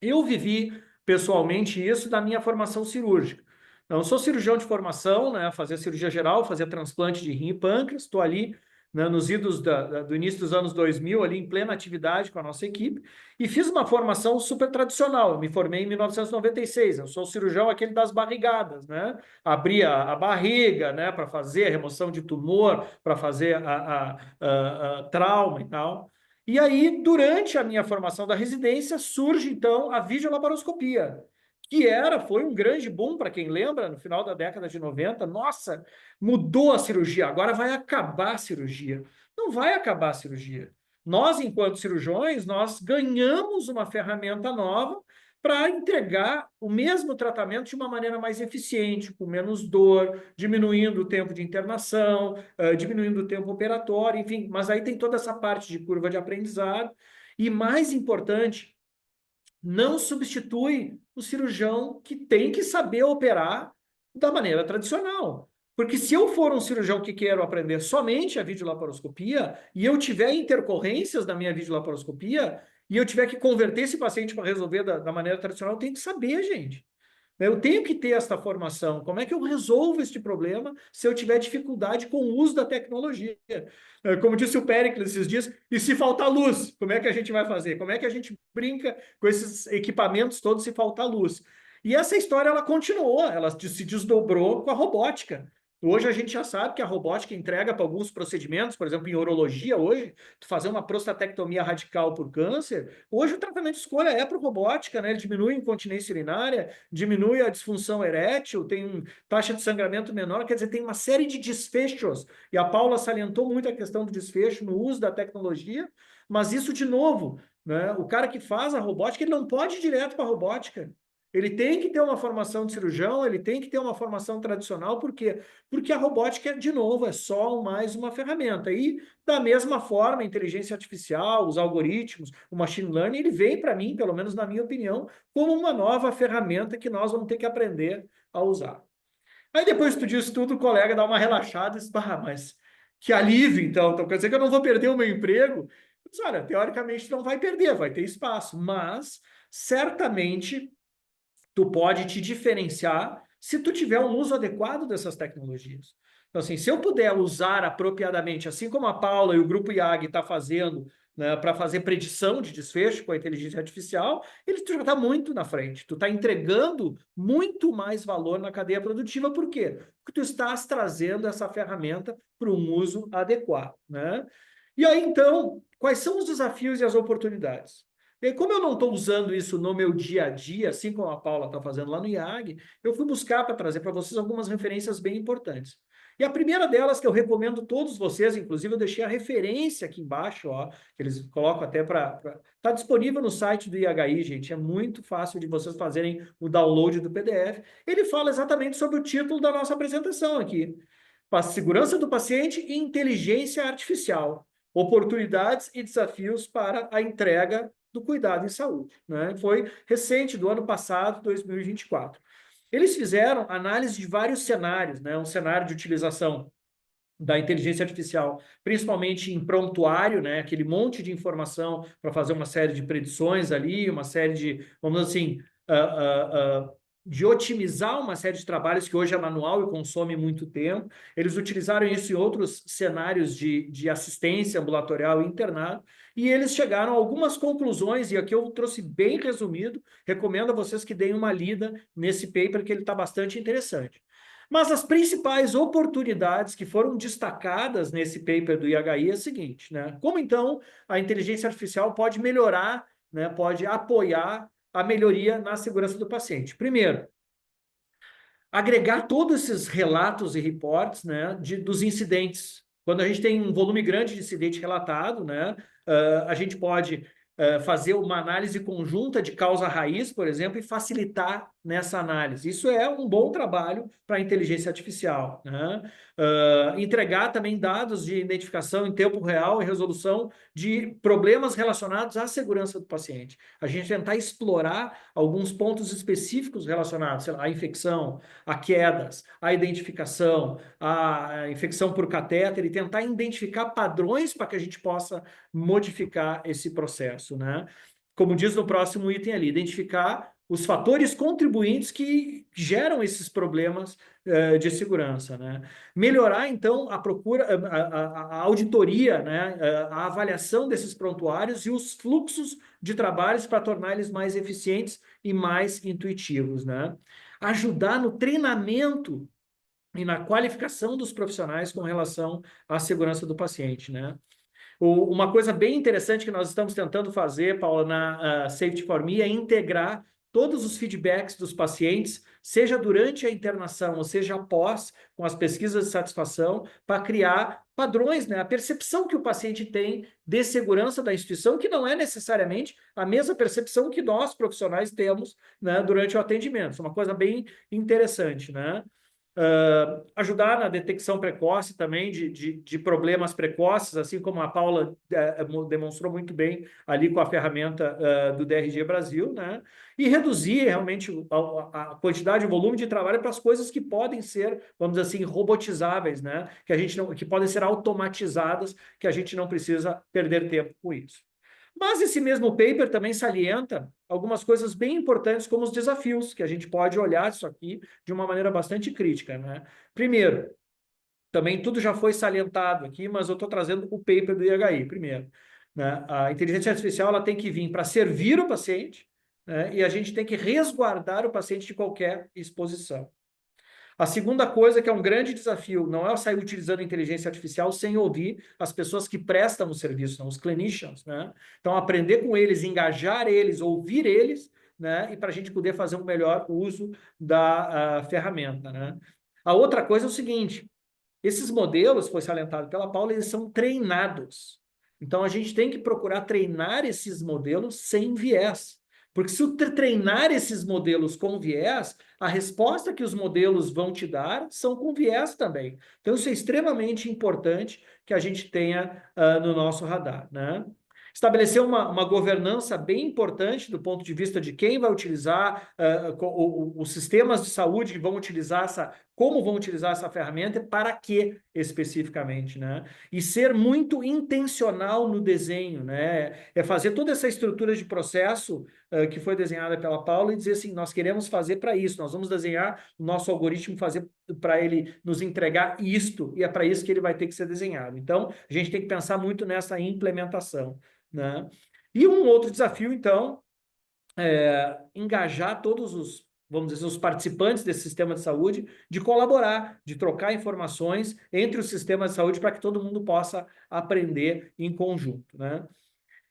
Eu vivi pessoalmente isso da minha formação cirúrgica. Então, eu sou cirurgião de formação, né, fazia cirurgia geral, fazia transplante de rim e pâncreas, estou ali, né, nos idos do início dos anos 2000, ali em plena atividade com a nossa equipe, e fiz uma formação super tradicional. Eu me formei em 1996, eu sou cirurgião aquele das barrigadas, né? Abria a barriga, né, para fazer a remoção de tumor, para fazer a trauma e tal. E aí, durante a minha formação da residência, surge, então, a videolaparoscopia, que foi um grande boom, para quem lembra, no final da década de 90. Nossa, mudou a cirurgia, agora vai acabar a cirurgia. Não vai acabar a cirurgia. Nós, enquanto cirurgiões, nós ganhamos uma ferramenta nova para entregar o mesmo tratamento de uma maneira mais eficiente, com menos dor, diminuindo o tempo de internação, diminuindo o tempo operatório, enfim. Mas aí tem toda essa parte de curva de aprendizado. E mais importante, não substitui o cirurgião que tem que saber operar da maneira tradicional. Porque se eu for um cirurgião que quero aprender somente a videolaparoscopia e eu tiver intercorrências na minha videolaparoscopia e eu tiver que converter esse paciente para resolver da maneira tradicional, eu tenho que saber, gente. Eu tenho que ter esta formação. Como é que eu resolvo este problema se eu tiver dificuldade com o uso da tecnologia? Como disse o Péricles esses dias, e se faltar luz, como é que a gente vai fazer? Como é que a gente brinca com esses equipamentos todos se faltar luz? E essa história, ela continuou, ela se desdobrou com a robótica. Hoje a gente já sabe que a robótica entrega para alguns procedimentos, por exemplo, em urologia hoje, tu fazer uma prostatectomia radical por câncer, hoje o tratamento de escolha é para robótica, né? Ele diminui a incontinência urinária, diminui a disfunção erétil, tem taxa de sangramento menor, quer dizer, tem uma série de desfechos. E a Paula salientou muito a questão do desfecho no uso da tecnologia, mas isso, de novo, né? O cara que faz a robótica, ele não pode ir direto para a robótica. Ele tem que ter uma formação de cirurgião, ele tem que ter uma formação tradicional, por quê? Porque a robótica, de novo, é só mais uma ferramenta. E, da mesma forma, a inteligência artificial, os algoritmos, o machine learning, ele vem para mim, pelo menos na minha opinião, como uma nova ferramenta que nós vamos ter que aprender a usar. Aí, depois que tu diz tudo, o colega dá uma relaxada e diz, mas que alívio, então quer dizer que eu não vou perder o meu emprego? Mas, olha, teoricamente não vai perder, vai ter espaço, mas certamente tu pode te diferenciar se tu tiver um uso adequado dessas tecnologias. Então, assim, se eu puder usar apropriadamente, assim como a Paula e o Grupo IAG está fazendo, né, para fazer predição de desfecho com a inteligência artificial, tu já está muito na frente. Tu está entregando muito mais valor na cadeia produtiva. Por quê? Porque tu estás trazendo essa ferramenta para um uso adequado, né? E aí, então, quais são os desafios e as oportunidades? E como eu não estou usando isso no meu dia a dia, assim como a Paula está fazendo lá no IAG, eu fui buscar para trazer para vocês algumas referências bem importantes. E a primeira delas, que eu recomendo todos vocês, inclusive eu deixei a referência aqui embaixo, ó, que eles colocam até para... Está disponível no site do IHI, gente, é muito fácil de vocês fazerem o download do PDF. Ele fala exatamente sobre o título da nossa apresentação aqui. Segurança do paciente e inteligência artificial. Oportunidades e desafios para a entrega do cuidado em saúde, né? Foi recente, do ano passado, 2024. Eles fizeram análise de vários cenários, né? Um cenário de utilização da inteligência artificial, principalmente em prontuário, né? Aquele monte de informação para fazer uma série de predições ali, uma série de, vamos dizer assim, de otimizar uma série de trabalhos que hoje é manual e consome muito tempo. Eles utilizaram isso em outros cenários de assistência ambulatorial e internado, e eles chegaram a algumas conclusões, e aqui eu trouxe bem resumido, recomendo a vocês que deem uma lida nesse paper, que ele está bastante interessante. Mas as principais oportunidades que foram destacadas nesse paper do IHI é o seguinte, né? Como, então, a inteligência artificial pode melhorar, né, pode apoiar a melhoria na segurança do paciente. Primeiro, agregar todos esses relatos e reportes, né, dos incidentes. Quando a gente tem um volume grande de incidente relatado, né, a gente pode fazer uma análise conjunta de causa raiz, por exemplo, e facilitar nessa análise. Isso é um bom trabalho para a inteligência artificial, né? Entregar também dados de identificação em tempo real e resolução de problemas relacionados à segurança do paciente. A gente tentar explorar alguns pontos específicos relacionados, sei lá, à infecção, a quedas, à identificação, à infecção por catéter e tentar identificar padrões para que a gente possa modificar esse processo, né? Como diz no próximo item ali, identificar os fatores contribuintes que geram esses problemas de segurança, né? Melhorar, então, a procura, a auditoria, né? A avaliação desses prontuários e os fluxos de trabalhos para tornar eles mais eficientes e mais intuitivos, né? Ajudar no treinamento e na qualificação dos profissionais com relação à segurança do paciente, né? Uma coisa bem interessante que nós estamos tentando fazer, Paula, na Safety for Me, é integrar todos os feedbacks dos pacientes, seja durante a internação, ou seja após, com as pesquisas de satisfação, para criar padrões, né? A percepção que o paciente tem de segurança da instituição, que não é necessariamente a mesma percepção que nós, profissionais, temos, né, durante o atendimento. Isso é uma coisa bem interessante, né? Ajudar na detecção precoce também de problemas precoces, assim como a Paula demonstrou muito bem ali com a ferramenta do DRG Brasil, né? E reduzir realmente a quantidade e volume de trabalho para as coisas que podem ser, vamos dizer assim, robotizáveis, né? Que a gente não, que podem ser automatizadas, que a gente não precisa perder tempo com isso. Mas esse mesmo paper também salienta algumas coisas bem importantes, como os desafios, que a gente pode olhar isso aqui de uma maneira bastante crítica, né? Primeiro, também tudo já foi salientado aqui, mas eu estou trazendo o paper do IHI primeiro, né? A inteligência artificial ela tem que vir para servir o paciente, né? E a gente tem que resguardar o paciente de qualquer exposição. A segunda coisa que é um grande desafio não é sair utilizando a inteligência artificial sem ouvir as pessoas que prestam o serviço, não, os clinicians, né? Então, aprender com eles, engajar eles, ouvir eles, né? E para a gente poder fazer um melhor uso da ferramenta, né? A outra coisa é o seguinte, esses modelos, foi salientado pela Paula, eles são treinados. Então, a gente tem que procurar treinar esses modelos sem viés. Porque se eu treinar esses modelos com viés, a resposta que os modelos vão te dar são com viés também. Então, isso é extremamente importante que a gente tenha no nosso radar, né? Estabelecer uma governança bem importante do ponto de vista de quem vai utilizar, os sistemas de saúde que vão utilizar como vão utilizar essa ferramenta e para que especificamente, né? E ser muito intencional no desenho, né? É fazer toda essa estrutura de processo que foi desenhada pela Paula e dizer assim, nós queremos fazer para isso, nós vamos desenhar o nosso algoritmo, fazer para ele nos entregar isto, e é para isso que ele vai ter que ser desenhado. Então, a gente tem que pensar muito nessa implementação, né? E um outro desafio, então, é engajar todos os, vamos dizer, os participantes desse sistema de saúde, de colaborar, de trocar informações entre os sistemas de saúde para que todo mundo possa aprender em conjunto, né?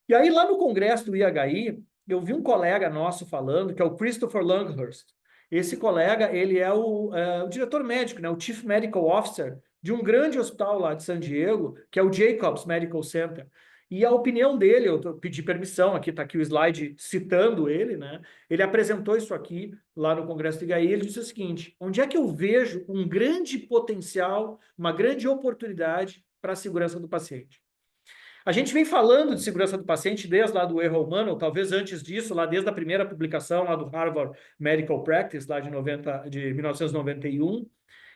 E aí, lá no congresso do IHI, eu vi um colega nosso falando, que é o Christopher Longhurst. Esse colega, ele é o diretor médico, né, o Chief Medical Officer de um grande hospital lá de San Diego, que é o Jacobs Medical Center. E a opinião dele, eu pedi permissão, aqui está aqui o slide citando ele, né? Ele apresentou isso aqui lá no Congresso do IHI, ele disse o seguinte, onde é que eu vejo um grande potencial, uma grande oportunidade para a segurança do paciente? A gente vem falando de segurança do paciente desde lá do erro humano, ou talvez antes disso, lá desde a primeira publicação lá do Harvard Medical Practice, lá de 1991.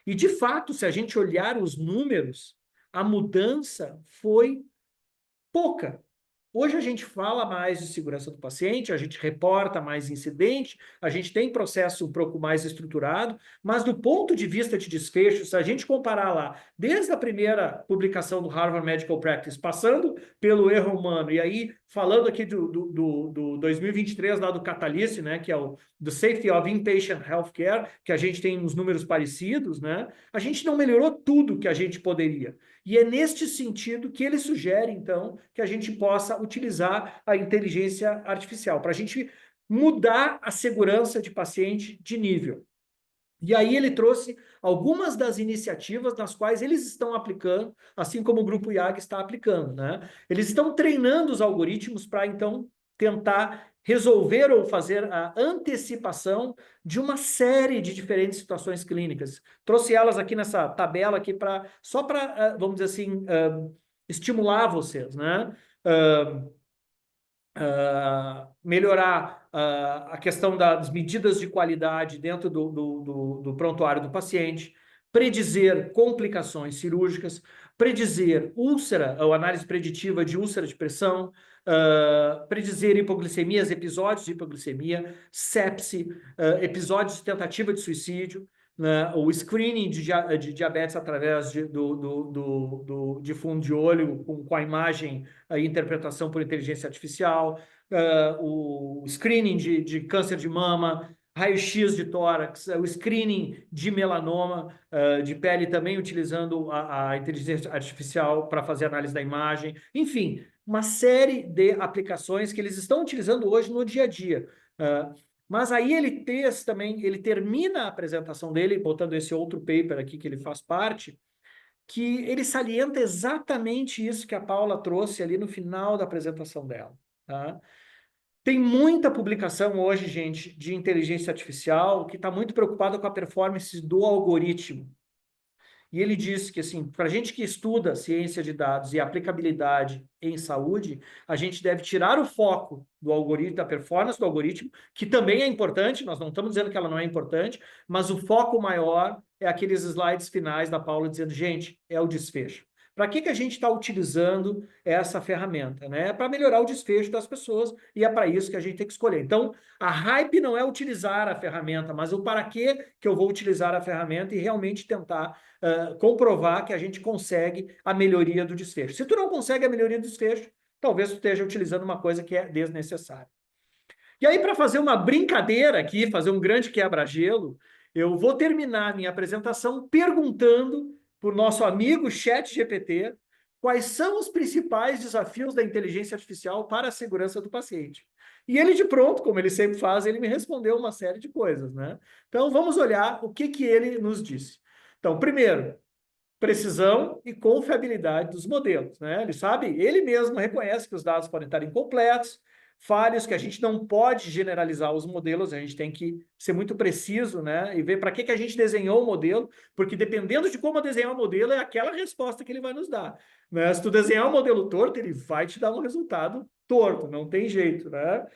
E, de fato, se a gente olhar os números, a mudança foi pouca. Hoje a gente fala mais de segurança do paciente, a gente reporta mais incidente, a gente tem processo um pouco mais estruturado, mas do ponto de vista de desfecho, se a gente comparar lá, desde a primeira publicação do Harvard Medical Practice, passando pelo erro humano, e aí falando aqui do 2023 lá do Catalyst, né, que é o do Safety of Inpatient Healthcare, que a gente tem uns números parecidos, né, a gente não melhorou tudo que a gente poderia. E é neste sentido que ele sugere, então, que a gente possa utilizar a inteligência artificial, para a gente mudar a segurança de paciente de nível. E aí ele trouxe algumas das iniciativas nas quais eles estão aplicando, assim como o Grupo IAG está aplicando, né? Eles estão treinando os algoritmos para, então, tentar resolver ou fazer a antecipação de uma série de diferentes situações clínicas. Trouxe elas aqui nessa tabela aqui só para, vamos dizer assim, estimular vocês, né? Melhorar a questão das medidas de qualidade dentro do prontuário do paciente, predizer complicações cirúrgicas, predizer úlcera, ou análise preditiva de úlcera de pressão, predizer hipoglicemias, episódios de hipoglicemia, sepse, episódios de tentativa de suicídio, né, o screening de diabetes através de fundo de olho com a imagem, a interpretação por inteligência artificial, o screening de câncer de mama, raio-x de tórax, o screening de melanoma de pele também utilizando a inteligência artificial para fazer análise da imagem, enfim, uma série de aplicações que eles estão utilizando hoje no dia a dia. Mas aí ele termina a apresentação dele, botando esse outro paper aqui que ele faz parte, que ele salienta exatamente isso que a Paula trouxe ali no final da apresentação dela, tá? Tem muita publicação hoje, gente, de inteligência artificial que está muito preocupada com a performance do algoritmo. E ele disse que, assim, para a gente que estuda ciência de dados e aplicabilidade em saúde, a gente deve tirar o foco do algoritmo, da performance do algoritmo, que também é importante, nós não estamos dizendo que ela não é importante, mas o foco maior é aqueles slides finais da Paula dizendo, gente, é o desfecho. Para que a gente está utilizando essa ferramenta? Né? É para melhorar o desfecho das pessoas e é para isso que a gente tem que escolher. Então, a hype não é utilizar a ferramenta, mas o para que eu vou utilizar a ferramenta e realmente tentar comprovar que a gente consegue a melhoria do desfecho. Se tu não consegue a melhoria do desfecho, talvez tu esteja utilizando uma coisa que é desnecessária. E aí, para fazer uma brincadeira aqui, fazer um grande quebra-gelo, eu vou terminar a minha apresentação perguntando para o nosso amigo ChatGPT quais são os principais desafios da inteligência artificial para a segurança do paciente. E ele, de pronto, como ele sempre faz, ele me respondeu uma série de coisas, né? Então, vamos olhar o que ele nos disse. Então, primeiro, precisão e confiabilidade dos modelos, né? Ele mesmo reconhece que os dados podem estar incompletos, falhos, que a gente não pode generalizar os modelos, a gente tem que ser muito preciso, né? E ver para que a gente desenhou o modelo, porque dependendo de como eu desenhar o modelo, é aquela resposta que ele vai nos dar, né? Se tu desenhar um modelo torto, ele vai te dar um resultado torto, não tem jeito, né?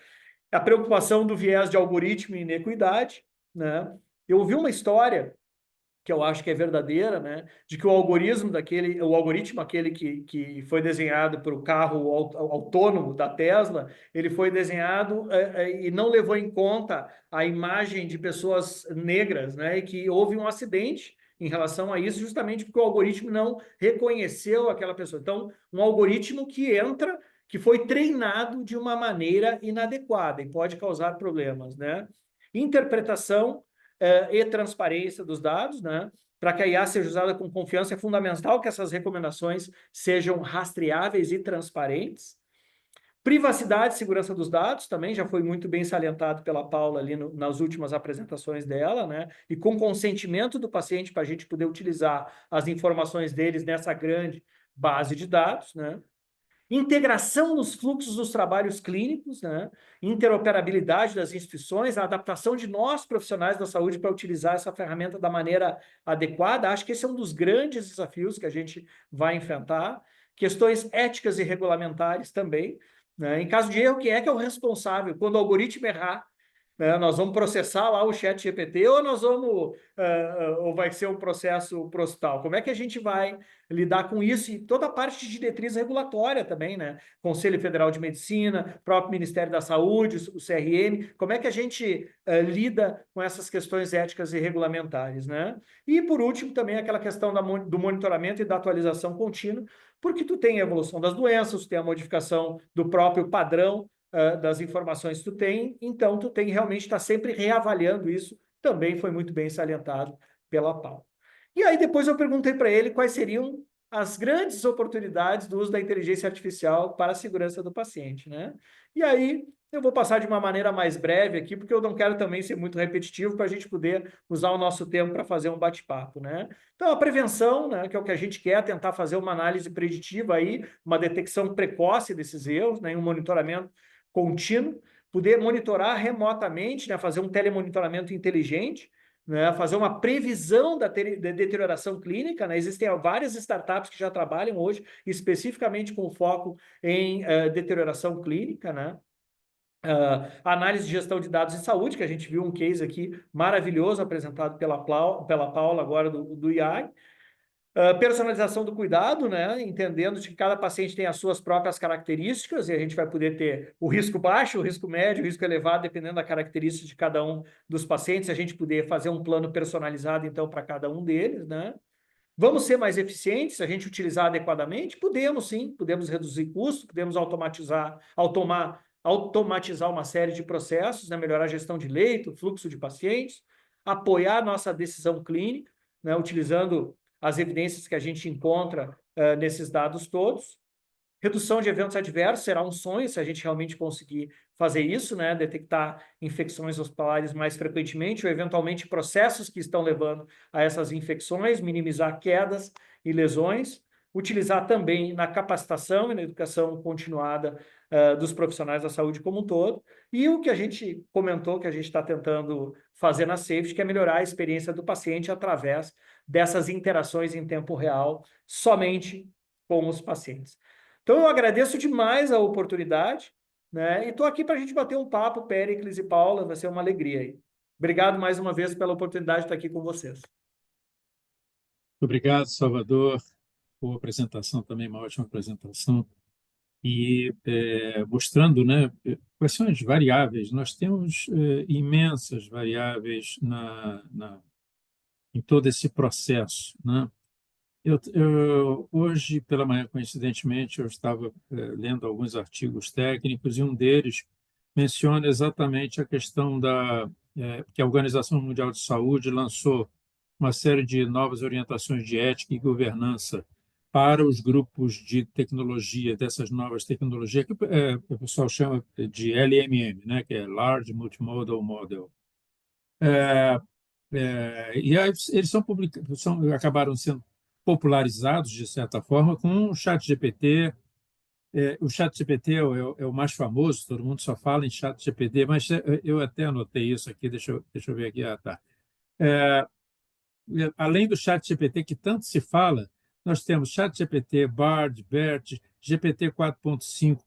A preocupação do viés de algoritmo e inequidade, né? Eu ouvi uma história que eu acho que é verdadeira, né? De que o algoritmo aquele que foi desenhado para o carro autônomo da Tesla, ele foi desenhado e não levou em conta a imagem de pessoas negras, né? E que houve um acidente em relação a isso, justamente porque o algoritmo não reconheceu aquela pessoa. Então, um algoritmo que foi treinado de uma maneira inadequada e pode causar problemas, né? Interpretação e transparência dos dados, né? Para que a IA seja usada com confiança, é fundamental que essas recomendações sejam rastreáveis e transparentes. Privacidade e segurança dos dados também já foi muito bem salientado pela Paula ali nas últimas apresentações dela, né? E com consentimento do paciente para a gente poder utilizar as informações deles nessa grande base de dados, né? Integração nos fluxos dos trabalhos clínicos, né? Interoperabilidade das instituições, a adaptação de nós, profissionais da saúde, para utilizar essa ferramenta da maneira adequada. Acho que esse é um dos grandes desafios que a gente vai enfrentar. Questões éticas e regulamentares também, né? Em caso de erro, quem é que é o responsável? Quando o algoritmo errar, né, nós vamos processar lá o ChatGPT ou vai ser um processo pro hospital? Como é que a gente vai lidar com isso? E toda a parte de diretriz regulatória também, né? Conselho Federal de Medicina, próprio Ministério da Saúde, o CRM, como é que a gente lida com essas questões éticas e regulamentares, né? E, por último, também aquela questão do monitoramento e da atualização contínua, porque tu tem a evolução das doenças, tu tem a modificação do próprio padrão das informações que tu tem, então tu tem realmente estar sempre reavaliando isso, também foi muito bem salientado pela Paula. E aí depois eu perguntei para ele quais seriam as grandes oportunidades do uso da inteligência artificial para a segurança do paciente, né? E aí eu vou passar de uma maneira mais breve aqui, porque eu não quero também ser muito repetitivo para a gente poder usar o nosso tempo para fazer um bate-papo, né? Então, a prevenção, né, que é o que a gente quer, tentar fazer uma análise preditiva aí, uma detecção precoce desses erros, né, um monitoramento contínuo, poder monitorar remotamente, né, fazer um telemonitoramento inteligente, né, fazer uma previsão da deterioração clínica, né? Existem várias startups que já trabalham hoje especificamente com foco em deterioração clínica, né? Análise de gestão de dados em saúde, que a gente viu um case aqui maravilhoso apresentado pela Paula agora do IAG. Personalização do cuidado, né? Entendendo que cada paciente tem as suas próprias características e a gente vai poder ter o risco baixo, o risco médio, o risco elevado, dependendo da característica de cada um dos pacientes, a gente poder fazer um plano personalizado, então, para cada um deles, né? Vamos ser mais eficientes se a gente utilizar adequadamente? Podemos sim, podemos reduzir custos, podemos automatizar uma série de processos, né? Melhorar a gestão de leito, fluxo de pacientes, apoiar nossa decisão clínica, né? Utilizando as evidências que a gente encontra nesses dados todos. Redução de eventos adversos será um sonho se a gente realmente conseguir fazer isso, né? Detectar infecções hospitalares mais frequentemente ou, eventualmente, processos que estão levando a essas infecções, minimizar quedas e lesões. Utilizar também na capacitação e na educação continuada dos profissionais da saúde como um todo. E o que a gente comentou, que a gente está tentando fazer na Safety, que é melhorar a experiência do paciente através dessas interações em tempo real, somente com os pacientes. Então, eu agradeço demais a oportunidade, né? E estou aqui para a gente bater um papo, Péricles e Paula, vai ser uma alegria aí. Obrigado mais uma vez pela oportunidade de estar aqui com vocês.
Obrigado, Salvador. Boa apresentação também, uma ótima apresentação. E mostrando, né, quais são as variáveis. Nós temos imensas variáveis em todo esse processo, né? Hoje, pela manhã, coincidentemente, eu estava lendo alguns artigos técnicos e um deles menciona exatamente a questão que a Organização Mundial de Saúde lançou uma série de novas orientações de ética e governança para os grupos de tecnologia, dessas novas tecnologias, que o pessoal chama de LMM, né, que é Large Multimodal Model. E aí eles acabaram sendo popularizados, de certa forma, com o ChatGPT. O ChatGPT é o mais famoso, todo mundo só fala em ChatGPT, mas eu até anotei isso aqui, deixa eu ver aqui. Tá. Além do ChatGPT, que tanto se fala, nós temos ChatGPT, Bard, BERT, GPT 4.5,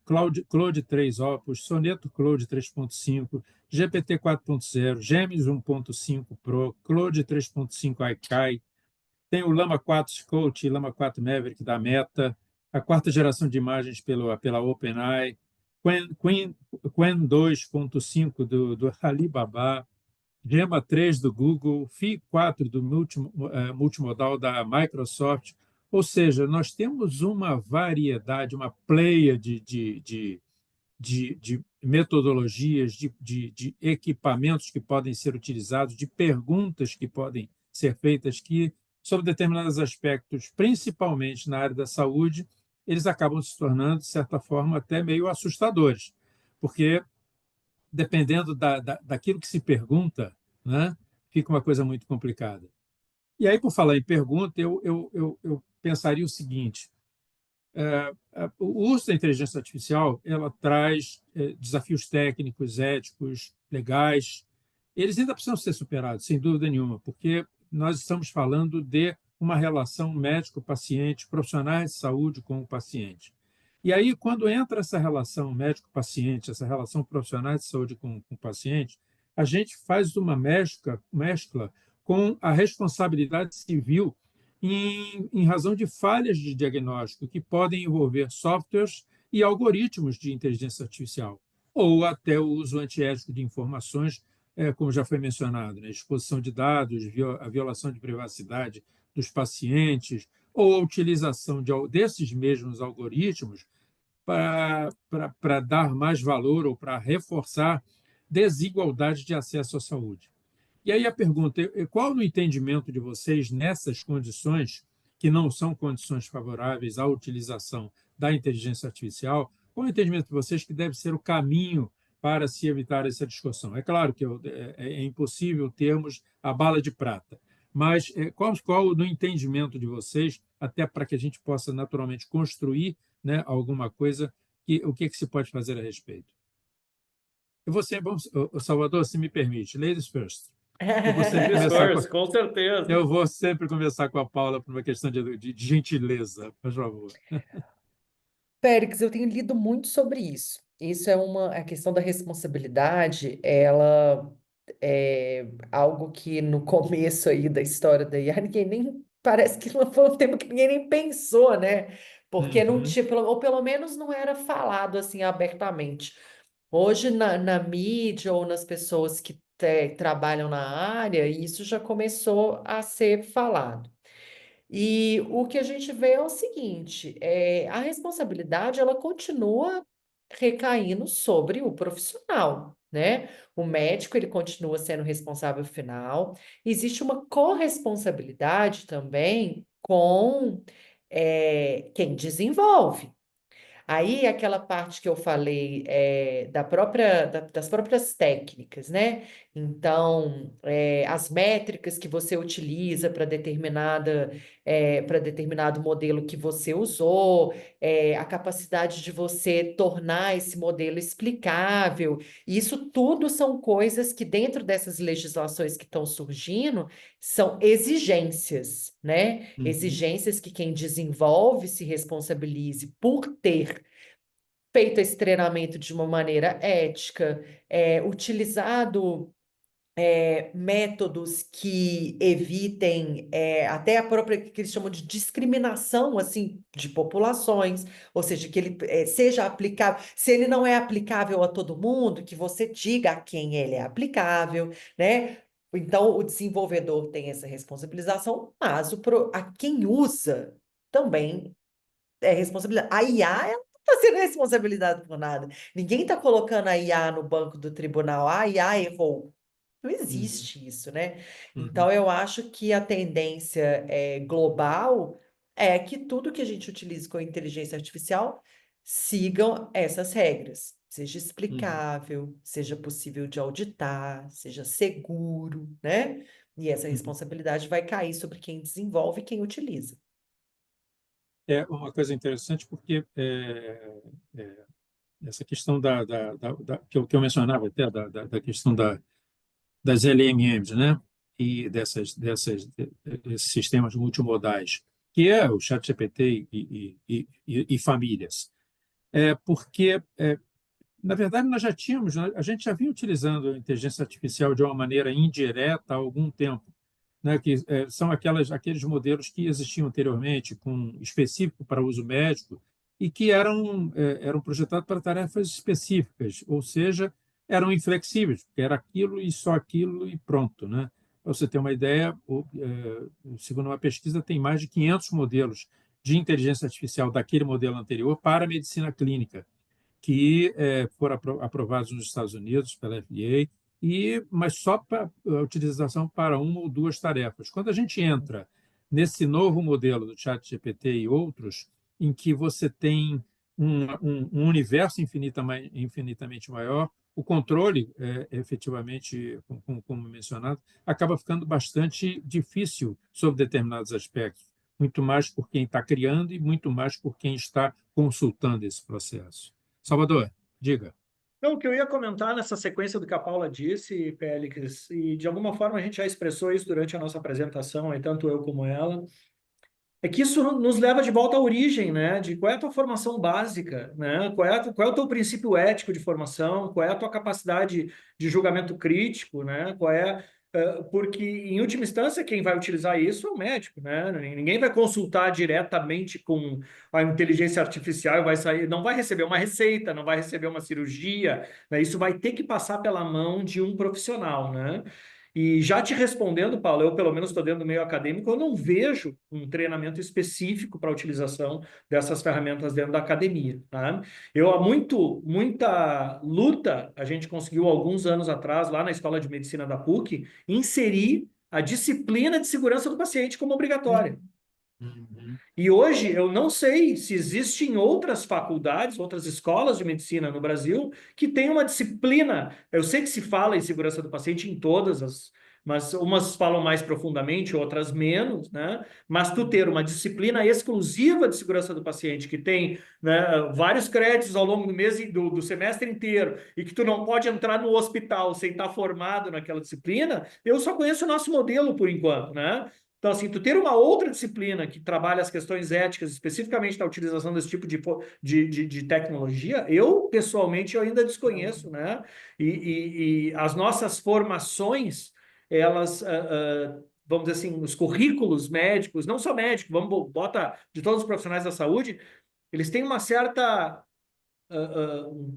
Claude 3 Opus, Soneto Claude 3.5, GPT 4.0, Gemini 1.5 Pro, Claude 3.5 Aikai, tem o Llama 4 Scout e Llama 4 Maverick da Meta, a quarta geração de imagens pela OpenAI, Qwen 2.5 do Alibaba, Gemma 3 do Google, Phi 4 do multimodal da Microsoft. Ou seja, nós temos uma variedade, uma pleia de metodologias, de equipamentos que podem ser utilizados, de perguntas que podem ser feitas que, sobre determinados aspectos, principalmente na área da saúde, eles acabam se tornando, de certa forma, até meio assustadores, porque, dependendo daquilo que se pergunta, né, fica uma coisa muito complicada. E aí, por falar em pergunta, eu pensaria o seguinte: o uso da inteligência artificial ela traz desafios técnicos, éticos, legais. Eles ainda precisam ser superados, sem dúvida nenhuma, porque nós estamos falando de uma relação médico-paciente, profissionais de saúde com o paciente. E aí, quando entra essa relação médico-paciente, essa relação profissionais de saúde com o paciente, a gente faz uma mescla com a responsabilidade civil em razão de falhas de diagnóstico que podem envolver softwares e algoritmos de inteligência artificial, ou até o uso antiético de informações, como já foi mencionado, né? Exposição de dados, a violação de privacidade dos pacientes, ou a utilização desses mesmos algoritmos para dar mais valor ou para reforçar desigualdade de acesso à saúde. E aí a pergunta é: qual o entendimento de vocês nessas condições, que não são condições favoráveis à utilização da inteligência artificial, qual o entendimento de vocês que deve ser o caminho para se evitar essa discussão? É claro que é impossível termos a bala de prata, mas qual no entendimento de vocês, até para que a gente possa naturalmente construir, né, alguma coisa, o que se pode fazer a respeito? Salvador, se me permite, ladies first. Eu vou sempre
Ladies
começar
first, com certeza.
eu vou sempre começar com a Paula por uma questão de gentileza, por favor.
Périx, eu tenho lido muito sobre isso. Isso é a questão da responsabilidade, ela é algo que no começo aí da história da IA, ninguém nem, parece que não foi um tema que ninguém nem pensou, né? Porque não
Uhum,
tinha, ou pelo menos não era falado assim abertamente. Hoje, na mídia ou nas pessoas que trabalham na área, isso já começou a ser falado. E o que a gente vê é o seguinte, a responsabilidade ela continua recaindo sobre o profissional, né? O médico ele continua sendo responsável final. Existe uma corresponsabilidade também com quem desenvolve. Aí, aquela parte que eu falei das próprias técnicas, né? Então, as métricas que você utiliza para determinado modelo que você usou, a capacidade de você tornar esse modelo explicável, isso tudo são coisas que, dentro dessas legislações que estão surgindo, são exigências, né?
uhum,
Exigências que quem desenvolve se responsabilize por ter feito esse treinamento de uma maneira ética, utilizado métodos que evitem até a própria que eles chamam de discriminação assim de populações, ou seja, que ele seja aplicável. Se ele não é aplicável a todo mundo, que você diga a quem ele é aplicável, né? Então, o desenvolvedor tem essa responsabilização, mas a quem usa também é responsabilidade. A IA, ela não está sendo responsabilidade por nada. Ninguém está colocando a IA no banco do tribunal. Ah, a IA errou. Não
uhum,
existe isso, né?
uhum,
Então, eu acho que a tendência global é que tudo que a gente utilize com inteligência artificial sigam essas regras. Seja
uhum.
explicável, seja possível de auditar, seja seguro, né? E essa
Uhum.
responsabilidade vai cair sobre quem desenvolve e quem utiliza.
É uma coisa interessante porque essa questão que eu mencionava até, da questão das LMMs, né? E desses sistemas multimodais, que é o ChatGPT e famílias. Porque, na verdade, nós já tínhamos, a gente já vinha utilizando a inteligência artificial de uma maneira indireta há algum tempo, né, que são aqueles modelos que existiam anteriormente, específico para uso médico, e que eram projetados para tarefas específicas, ou seja, eram inflexíveis, porque era aquilo e só aquilo e pronto. Né? Para você ter uma ideia, segundo uma pesquisa, tem mais de 500 modelos de inteligência artificial daquele modelo anterior para a medicina clínica que foram aprovados nos Estados Unidos pela FDA, mas só para utilização para uma ou duas tarefas. Quando a gente entra nesse novo modelo do ChatGPT e outros, em que você tem um universo infinitamente maior, o controle, efetivamente, como mencionado, acaba ficando bastante difícil sobre determinados aspectos, muito mais por quem está criando e muito mais por quem está consultando esse processo. Salvador, diga.
Não, o que eu ia comentar nessa sequência do que a Paula disse, Pélix, e de alguma forma a gente já expressou isso durante a nossa apresentação, aí, tanto eu como ela, é que isso nos leva de volta à origem, né? De qual é a tua formação básica, né? Qual é o teu princípio ético de formação, qual é a tua capacidade de julgamento crítico, né? Porque, em última instância, quem vai utilizar isso é o médico, né? Ninguém vai consultar diretamente com a inteligência artificial e vai sair, não vai receber uma receita, não vai receber uma cirurgia, né? Isso vai ter que passar pela mão de um profissional, né? E já te respondendo, Paulo, eu pelo menos estou dentro do meio acadêmico, eu não vejo um treinamento específico para a utilização dessas ferramentas dentro da academia, tá? Muita luta, a gente conseguiu alguns anos atrás, lá na Escola de Medicina da PUC, inserir a disciplina de segurança do paciente como obrigatória.
Uhum.
E hoje eu não sei se existem outras faculdades, outras escolas de medicina no Brasil que têm uma disciplina. Eu sei que se fala em segurança do paciente em todas mas umas falam mais profundamente, outras menos, né? Mas tu ter uma disciplina exclusiva de segurança do paciente, que tem, né, vários créditos ao longo do mês e do semestre inteiro, e que tu não pode entrar no hospital sem estar formado naquela disciplina, eu só conheço o nosso modelo por enquanto, né? Então, assim, tu ter uma outra disciplina que trabalha as questões éticas, especificamente na utilização desse tipo de tecnologia, eu, pessoalmente, eu ainda desconheço, né? E as nossas formações, elas, vamos dizer assim, os currículos médicos, não só médicos, bota de todos os profissionais da saúde, eles têm uma certa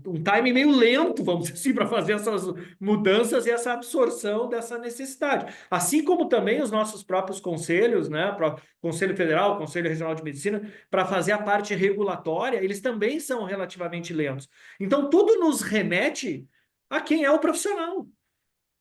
um time meio lento, vamos dizer assim, para fazer essas mudanças e essa absorção dessa necessidade. Assim como também os nossos próprios conselhos, né, Conselho Federal, Conselho Regional de Medicina, para fazer a parte regulatória, eles também são relativamente lentos. Então, tudo nos remete a quem é o profissional,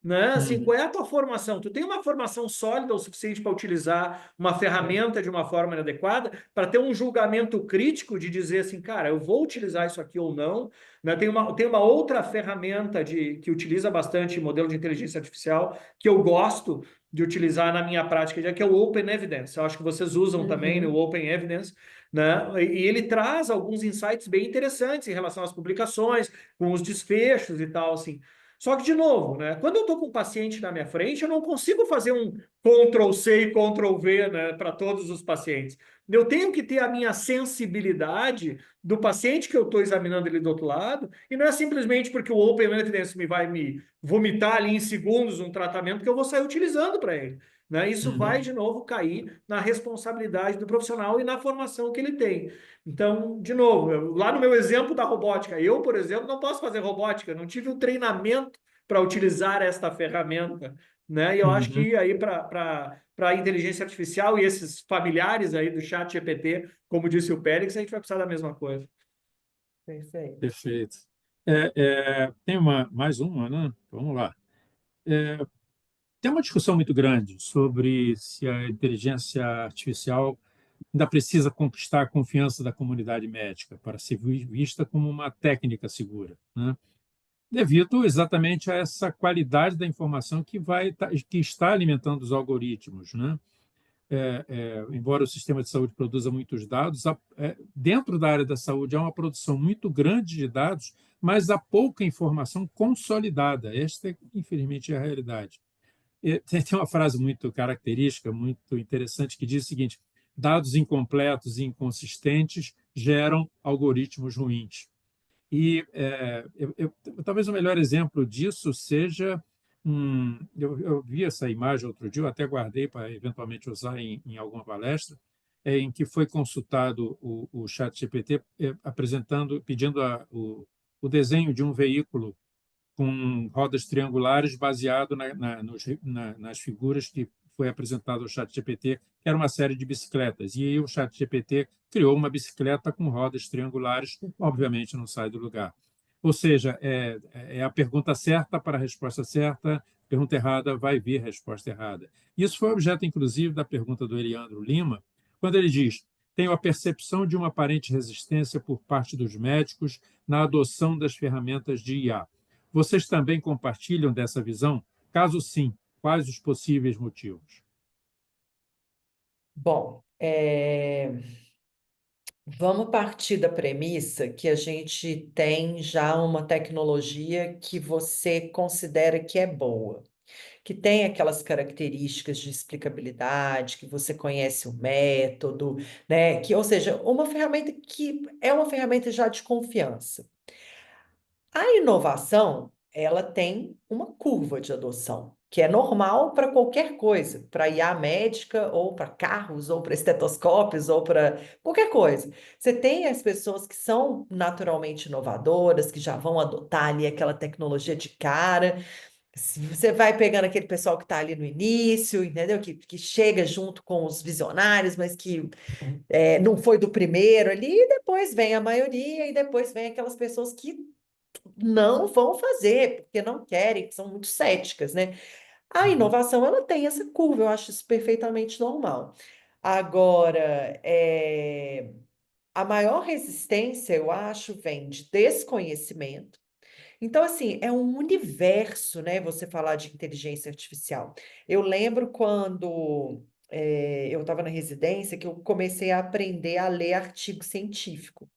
né? Assim,
Uhum.
qual é a tua formação? Tu tem uma formação sólida o suficiente para utilizar uma ferramenta de uma forma inadequada, para ter um julgamento crítico de dizer assim, cara, eu vou utilizar isso aqui ou não, né? Tem uma outra ferramenta que utiliza bastante modelo de inteligência artificial, que eu gosto de utilizar na minha prática, já que é o Open Evidence. Eu acho que vocês usam também no Open Evidence, né? E ele traz alguns insights bem interessantes em relação às publicações, com os desfechos e tal, assim. Só que, de novo, né, quando eu estou com um paciente na minha frente, eu não consigo fazer um Ctrl+C e Ctrl+V, né, para todos os pacientes. Eu tenho que ter a minha sensibilidade do paciente que eu estou examinando ele do outro lado, e não é simplesmente porque o Open Evidence vai me vomitar ali em segundos um tratamento que eu vou sair utilizando para ele. Né? Isso vai,
Uhum.
de novo, cair na responsabilidade do profissional e na formação que ele tem. Então, de novo, lá no meu exemplo da robótica, eu, por exemplo, não posso fazer robótica, não tive um treinamento para utilizar esta ferramenta, né? E eu acho
Uhum.
que aí para a inteligência artificial e esses familiares aí do chat GPT, como disse o Périx, a gente vai precisar da mesma coisa.
Perfeito.
Perfeito. Tem mais uma, né? Vamos lá. Tem uma discussão muito grande sobre se a inteligência artificial ainda precisa conquistar a confiança da comunidade médica para ser vista como uma técnica segura, né? Devido exatamente a essa qualidade da informação que está alimentando os algoritmos, né? Embora o sistema de saúde produza muitos dados, dentro da área da saúde há uma produção muito grande de dados, mas há pouca informação consolidada. Esta, infelizmente, é a realidade. Tem uma frase muito característica, muito interessante, que diz o seguinte: dados incompletos e inconsistentes geram algoritmos ruins. E talvez o melhor exemplo disso seja eu vi essa imagem outro dia, eu até guardei para eventualmente usar em alguma palestra, em que foi consultado o ChatGPT pedindo o desenho de um veículo com rodas triangulares baseado nas figuras que foi apresentado ao ChatGPT, que era uma série de bicicletas. E aí o ChatGPT criou uma bicicleta com rodas triangulares, obviamente não sai do lugar. Ou seja, é a pergunta certa para a resposta certa, pergunta errada vai vir a resposta errada. Isso foi objeto, inclusive, da pergunta do Eliandro Lima, quando ele diz: tenho a percepção de uma aparente resistência por parte dos médicos na adoção das ferramentas de IA. Vocês também compartilham dessa visão? Caso sim, quais os possíveis motivos?
Bom, vamos partir da premissa que a gente tem já uma tecnologia que você considera que é boa, que tem aquelas características de explicabilidade, que você conhece o método, né? Ou seja, uma ferramenta que é uma ferramenta já de confiança. A inovação, ela tem uma curva de adoção, que é normal para qualquer coisa, para IA médica, ou para carros, ou para estetoscópios, ou para qualquer coisa. Você tem as pessoas que são naturalmente inovadoras, que já vão adotar ali aquela tecnologia de cara. Você vai pegando aquele pessoal que está ali no início, entendeu? Que chega junto com os visionários, mas que não foi do primeiro ali, e depois vem a maioria, e depois vem aquelas pessoas que não vão fazer, porque não querem, que são muito céticas, né? A
Uhum.
inovação, ela tem essa curva, eu acho isso perfeitamente normal. Agora, a maior resistência, eu acho, vem de desconhecimento Então, assim, é um universo, né, você falar de inteligência artificial. Eu lembro quando eu estava na residência que eu comecei a aprender a ler artigo científico.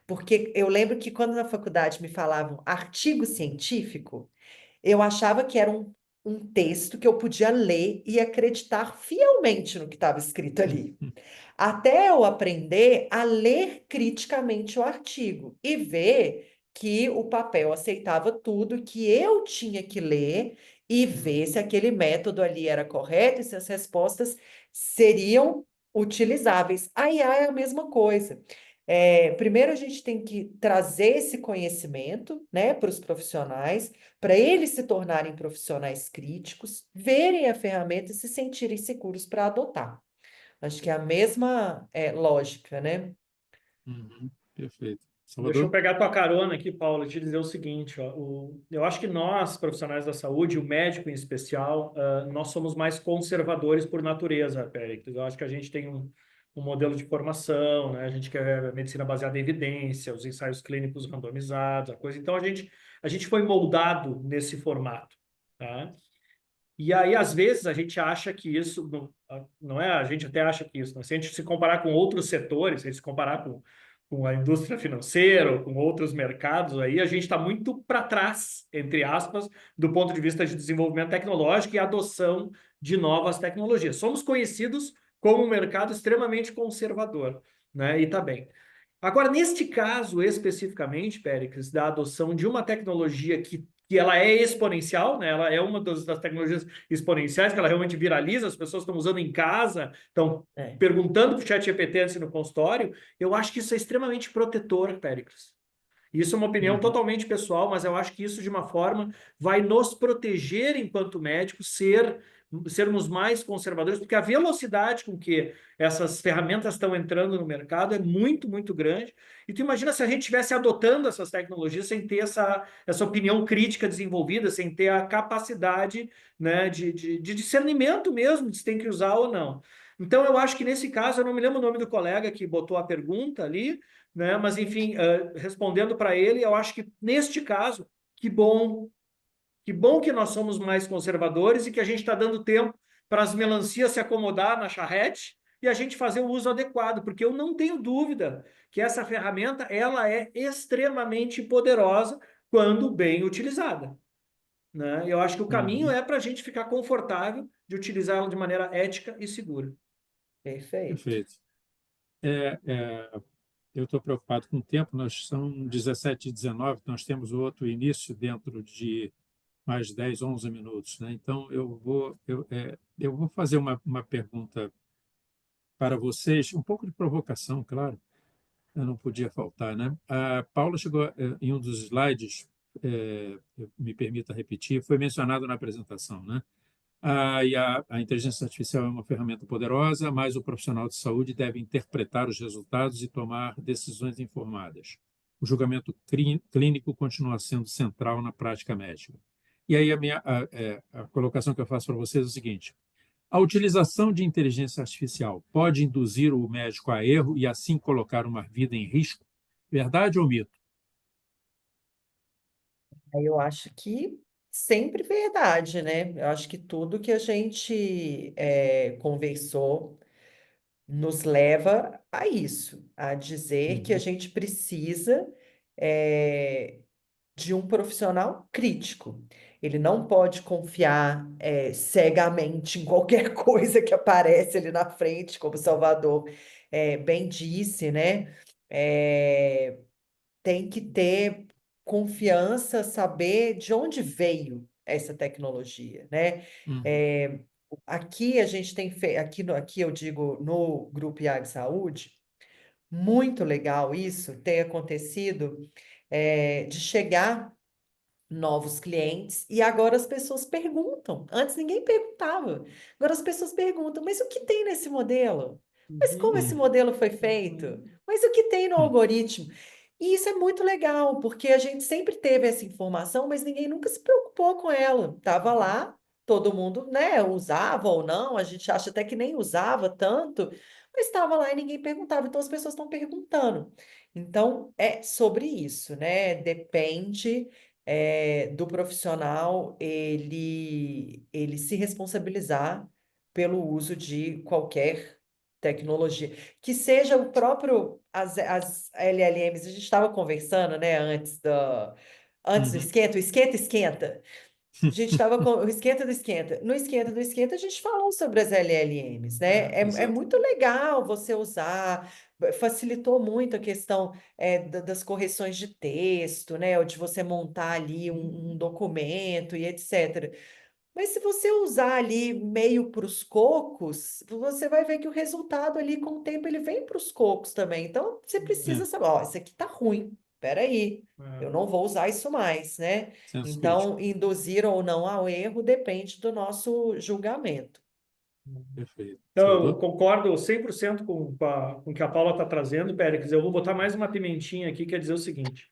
Porque eu lembro que quando na faculdade me falavam artigo científico, eu achava que era um texto que eu podia ler e acreditar fielmente no que estava escrito ali. Até eu aprender a ler criticamente o artigo e ver que o papel aceitava tudo, que eu tinha que ler e ver se aquele método ali era correto e se as respostas seriam utilizáveis. A IA é a mesma coisa. Primeiro a gente tem que trazer esse conhecimento, né, para os profissionais, para eles se tornarem profissionais críticos, verem a ferramenta e se sentirem seguros para adotar. Acho que é a mesma lógica, né?
Uhum, perfeito.
Deixa eu
Salvador?
pegar tua carona aqui, Paulo, e te dizer o seguinte, ó, eu acho que nós, profissionais da saúde, o médico em especial, nós somos mais conservadores por natureza, Péricles. Eu acho que a gente tem um modelo de formação, né? A gente quer medicina baseada em evidência, os ensaios clínicos randomizados, a coisa. Então, a gente foi moldado nesse formato, tá? E aí, às vezes, a gente acha que isso, não é, a gente até acha que isso, né? Se a gente se comparar com outros setores, se a gente se comparar com a indústria financeira ou com outros mercados, aí a gente está muito para trás, entre aspas, do ponto de vista de desenvolvimento tecnológico e adoção de novas tecnologias. Somos conhecidos como um mercado extremamente conservador, né? E tá bem. Agora, neste caso especificamente, Péricles, da adoção de uma tecnologia que ela é exponencial, né? Ela é uma das tecnologias exponenciais, que ela realmente viraliza, as pessoas estão usando em casa, estão
É,
perguntando para o ChatGPT antes no consultório. Eu acho que isso é extremamente protetor, Péricles. Isso é uma opinião
Uhum,
totalmente pessoal, mas eu acho que isso, de uma forma, vai nos proteger enquanto médicos, sermos mais conservadores, porque a velocidade com que essas ferramentas estão entrando no mercado é muito, muito grande. E tu imagina se a gente estivesse adotando essas tecnologias sem ter essa opinião crítica desenvolvida, sem ter a capacidade, né, de discernimento mesmo, de se tem que usar ou não. Então, eu acho que nesse caso, eu não me lembro o nome do colega que botou a pergunta ali, né? Mas, enfim, respondendo para ele, eu acho que neste caso, que bom que nós somos mais conservadores e que a gente está dando tempo para as melancias se acomodar na charrete e a gente fazer o uso adequado, porque eu não tenho dúvida que essa ferramenta ela é extremamente poderosa quando bem utilizada, né? Eu acho que o caminho
uhum,
é para a gente ficar confortável de utilizá-la de maneira ética e segura.
perfeito.
perfeito. É, é, eu estou preocupado com o tempo, nós são 17h19, nós temos o outro início dentro de mais 10, 11 minutos, né? Então, eu vou fazer uma pergunta para vocês, um pouco de provocação, claro, eu não podia faltar, né? A Paula chegou em um dos slides, me permita repetir, foi mencionado na apresentação, né? A inteligência artificial é uma ferramenta poderosa, mas o profissional de saúde deve interpretar os resultados e tomar decisões informadas. O julgamento clínico continua sendo central na prática médica. E aí a colocação que eu faço para vocês é o seguinte: a utilização de inteligência artificial pode induzir o médico a erro e assim colocar uma vida em risco? Verdade ou mito?
Aí eu acho que sempre verdade, né? Eu acho que tudo que a gente conversou nos leva a isso, a dizer que a
Uhum,
gente precisa eh, de um profissional crítico. Ele não pode confiar cegamente em qualquer coisa que aparece ali na frente, como o Salvador bem disse, né? Eh, Tem que ter confiança, saber de onde veio essa tecnologia, né?
uhum,
Eh, Aqui a gente tem feito, aqui eu digo no Grupo IAG Saúde, muito legal isso tem acontecido, de chegar novos clientes e agora as pessoas perguntam. Antes ninguém perguntava. Agora as pessoas perguntam: mas o que tem nesse modelo? Mas como esse
uhum,
modelo foi feito? Mas o que tem no
uhum,
algoritmo? E isso é muito legal, porque a gente sempre teve essa informação, mas ninguém nunca se preocupou com ela. Estava lá, todo mundo, né, usava ou não, a gente acha até que nem usava tanto, mas estava lá e ninguém perguntava. Então as pessoas estão perguntando. Então é sobre isso, né? Depende do profissional ele se responsabilizar pelo uso de qualquer tecnologia, que seja o próprio, as LLMs, a gente estava conversando, né, antes do
Uhum.
esquenta, o esquenta. A gente estava com o esquenta do esquenta. No esquenta do esquenta, a gente falou sobre as LLMs, né? É
Exato.
muito legal você usar, facilitou muito a questão das correções de texto, né? Ou de você montar ali um documento e etc. Mas se você usar ali meio para os cocos, você vai ver que o resultado ali, com o tempo, ele vem para os cocos também. Então, você precisa
É,
saber, ó, isso aqui tá ruim, peraí, eu
É,
não vou usar isso mais, né?
senso crítico.
Então, induzir ou não ao erro depende do nosso julgamento.
Perfeito.
Então, eu
Salvador?
concordo 100% com o que a Paula está trazendo, Péricles. Eu vou botar mais uma pimentinha aqui, quer dizer o seguinte.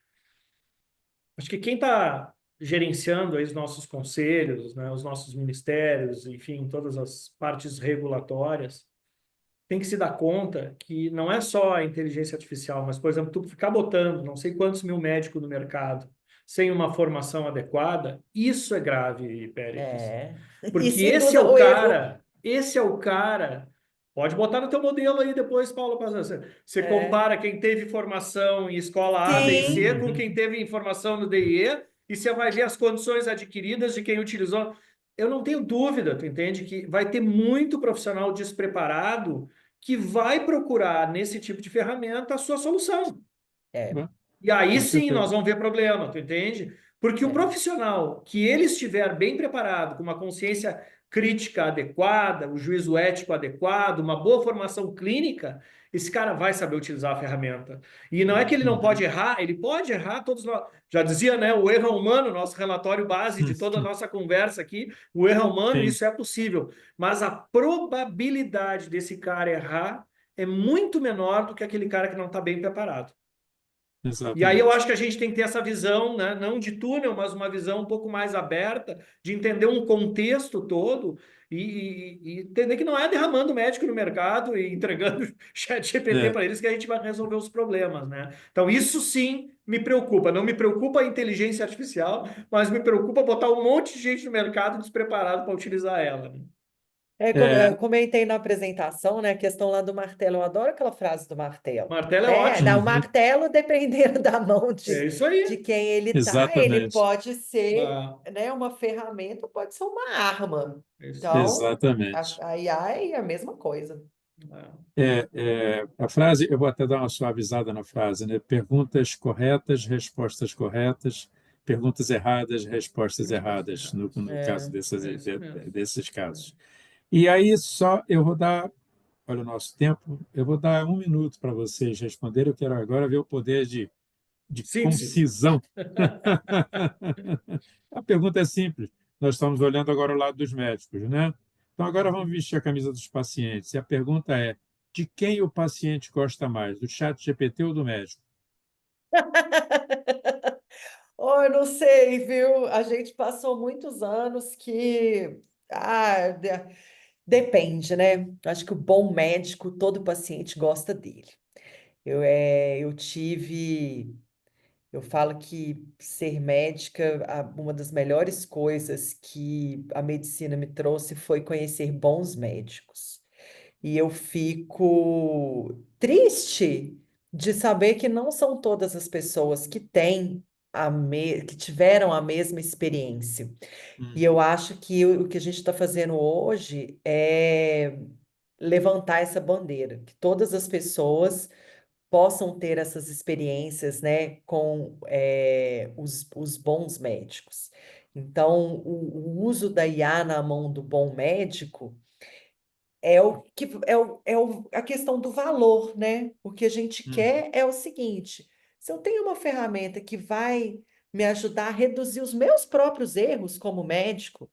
Acho que quem está gerenciando aí os nossos conselhos, né, os nossos ministérios, enfim, todas as partes regulatórias, tem que se dar conta que não é só a inteligência artificial, mas, por exemplo, tu ficar botando não sei quantos mil médicos no mercado sem uma formação adequada, isso é grave, Péricles.
É. E
Porque
sem dúvida, o erro
esse é o cara. Pode botar no teu modelo aí depois, Paulo. Você
é.
compara quem teve formação em escola A, B e C
Sim,
com quem teve formação no D e E, e você vai ver as condições adquiridas de quem utilizou. Eu não tenho dúvida, tu entende, que vai ter muito profissional despreparado que vai procurar nesse tipo de ferramenta a sua solução.
é,
Bom,
E aí
com
sim nós
certeza.
vamos ver problema, tu entende? Porque o
é.
profissional que ele estiver bem preparado, com uma consciência crítica adequada, o juízo ético adequado, uma boa formação clínica, esse cara vai saber utilizar a ferramenta. E não é que ele não
Uhum.
pode errar, ele pode errar, todos nós. Já dizia, né? O erro é humano, nosso relatório base de toda a nossa conversa aqui, o erro é humano,
Sim,
isso é possível. Mas a probabilidade desse cara errar é muito menor do que aquele cara que não está bem preparado. E aí eu
exatamente.
acho que a gente tem que ter essa visão, né? Não de túnel, mas uma visão um pouco mais aberta, de entender um contexto todo e entender que não é derramando médico no mercado e entregando chat GPT
É,
para eles que a gente vai resolver os problemas, né? Então isso sim me preocupa. Não me preocupa a inteligência artificial, mas me preocupa botar um monte de gente no mercado despreparado para utilizar ela, né?
Como
é,
eu comentei na apresentação, né, a questão lá do martelo, eu adoro aquela frase do martelo,
Martelo é
né? Dá o
ótimo.
uhum,
martelo, dependendo da mão
É isso
de
aí.
quem ele tá, ele
exatamente.
pode ser,
Ah,
né, uma ferramenta, pode ser uma arma.
é isso aí.
Então,
Exatamente.
a IA é a mesma coisa.
Ah,
A frase, eu vou até dar uma suavizada na frase, né? Perguntas corretas, respostas corretas, perguntas erradas, respostas
respostas
erradas,
erradas.
no caso
É isso mesmo.
desses casos. E aí, só eu vou dar, olha o nosso tempo, eu vou dar 1 minuto para vocês responderem. Eu quero agora ver o poder de
Síntese.
concisão. A pergunta é simples. Nós estamos olhando agora o lado dos médicos, né? Então, agora vamos vestir a camisa dos pacientes. E a pergunta é: de quem o paciente gosta mais, do chat GPT ou do médico?
Oh, eu não sei, viu? A gente passou muitos anos que. Ah, depende, né? Acho que o bom médico, todo paciente gosta dele. Eu tive. Eu falo que ser médica, uma das melhores coisas que a medicina me trouxe foi conhecer bons médicos. E eu fico triste de saber que não são todas as pessoas que têm que tiveram a mesma experiência. E
Uhum,
eu acho que o que a gente está fazendo hoje é levantar essa bandeira, que todas as pessoas possam ter essas experiências, né, com os bons médicos. Então, o uso da IA na mão do bom médico a questão do valor, né? O que a gente
uhum,
quer é o seguinte: se eu tenho uma ferramenta que vai me ajudar a reduzir os meus próprios erros como médico,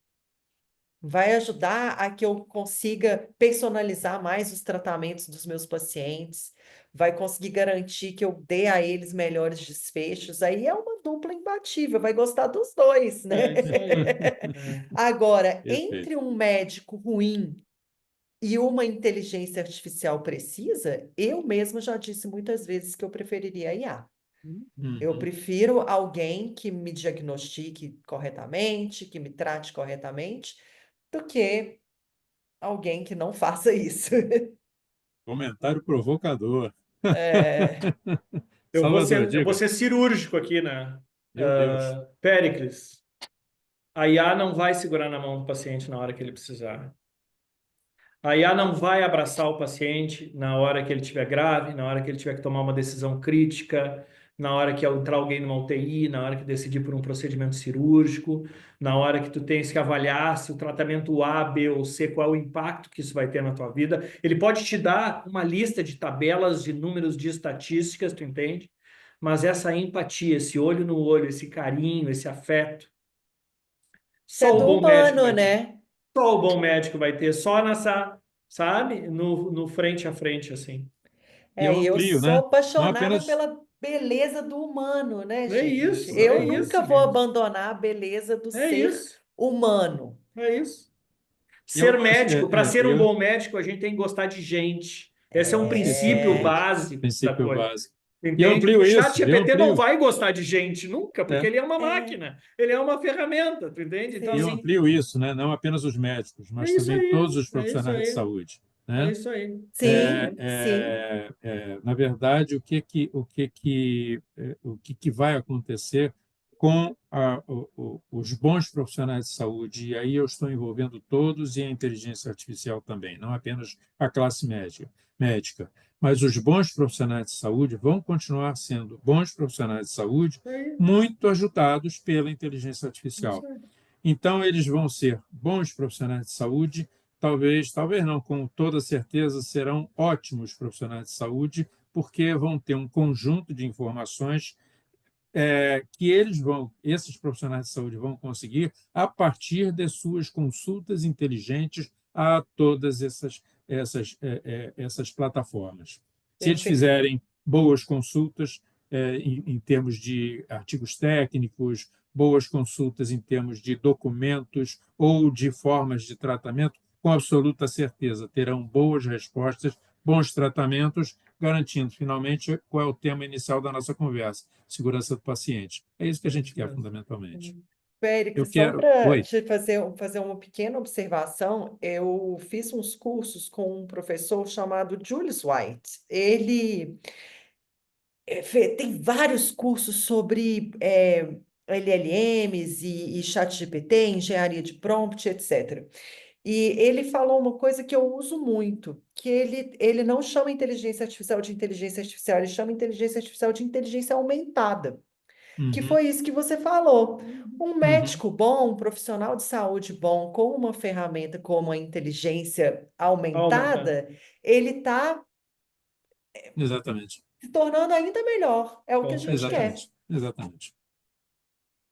vai ajudar a que eu consiga personalizar mais os tratamentos dos meus pacientes, vai conseguir garantir que eu dê a eles melhores desfechos, aí é uma dupla imbatível, vai gostar dos dois, né?
É isso aí. É.
Agora,
perfeito.
entre um médico ruim e uma inteligência artificial precisa, eu mesma já disse muitas vezes que eu preferiria a IA. Eu
Uhum.
prefiro alguém que me diagnostique corretamente, que me trate corretamente, do que alguém que não faça isso.
Comentário provocador.
É,
Salvador,
Eu vou
diga.
ser cirúrgico aqui, né?
Meu Deus.
Péricles, a IA não vai segurar na mão do paciente na hora que ele precisar. A IA não vai abraçar o paciente na hora que ele estiver grave, na hora que ele tiver que tomar uma decisão crítica, na hora que entrar alguém numa UTI, na hora que decidir por um procedimento cirúrgico, na hora que tu tens que avaliar se o tratamento A, B ou C, qual é o impacto que isso vai ter na tua vida. Ele pode te dar uma lista de tabelas, de números, de estatísticas, tu entende? Mas essa empatia, esse olho no olho, esse carinho, esse afeto,
isso é
só o
do
bom médico
humano,
vai ter.
né?
Só o bom médico vai ter, só nessa, sabe? No frente a frente, assim.
E eu
E eu
amplio,
sou
né? Não
apaixonada
apenas.
pela beleza do humano, né,
É
gente?
isso, é
Eu
Exatamente.
nunca
isso,
vou
gente.
abandonar a beleza do
É
ser
isso,
humano.
é isso.
E eu
Ser
gosto.
médico, para ser um bom médico, a gente tem que gostar de gente. Esse é um princípio
Perfeitamente.
básico da
Princípio
coisa.
básico. E eu
Entende? O
amplio
chat
isso, eu
GPT não
amplio.
vai gostar de gente nunca, porque
É.
ele é uma
É,
máquina, ele é uma ferramenta, tu entende? Então,
E eu
sim,
assim,
amplio isso, né? Não apenas os médicos,
é
mas
isso
também todos
aí,
os
é isso
profissionais de
aí,
saúde,
é
né?
isso aí.
sim, sim.
Na verdade, o que que vai acontecer com os bons profissionais de saúde? E aí eu estou envolvendo todos e a inteligência artificial também, não apenas a classe médica. Mas os bons profissionais de saúde vão continuar sendo bons profissionais de saúde,
É isso,
muito ajudados pela inteligência
é isso
artificial.
aí.
Então, eles vão ser bons profissionais de saúde, talvez não, com toda certeza serão ótimos profissionais de saúde, porque vão ter um conjunto de informações que esses profissionais de saúde vão conseguir a partir de suas consultas inteligentes a todas essas plataformas. Se eles
Perfeito.
fizerem boas consultas em termos de artigos técnicos, boas consultas em termos de documentos ou de formas de tratamento, com absoluta certeza terão boas respostas, bons tratamentos, garantindo finalmente qual é o tema inicial da nossa conversa: segurança do paciente. É isso que a gente quer, fundamentalmente. Eu
Péricles, só
quero.
para
Oi.
te fazer uma pequena observação, eu fiz uns cursos com um professor chamado Julius White. Ele tem vários cursos sobre LLMs e ChatGPT, engenharia de prompt, etc. E ele falou uma coisa que eu uso muito, que ele não chama inteligência artificial, ele chama inteligência artificial de inteligência aumentada, que
Uhum,
foi isso que você falou. Um
uhum,
médico bom, um profissional de saúde bom, com uma ferramenta como a inteligência
Aumentar.
aumentada, ele está
exatamente.
se tornando ainda melhor. É o que
Com
a gente
certeza.
quer.
Exatamente.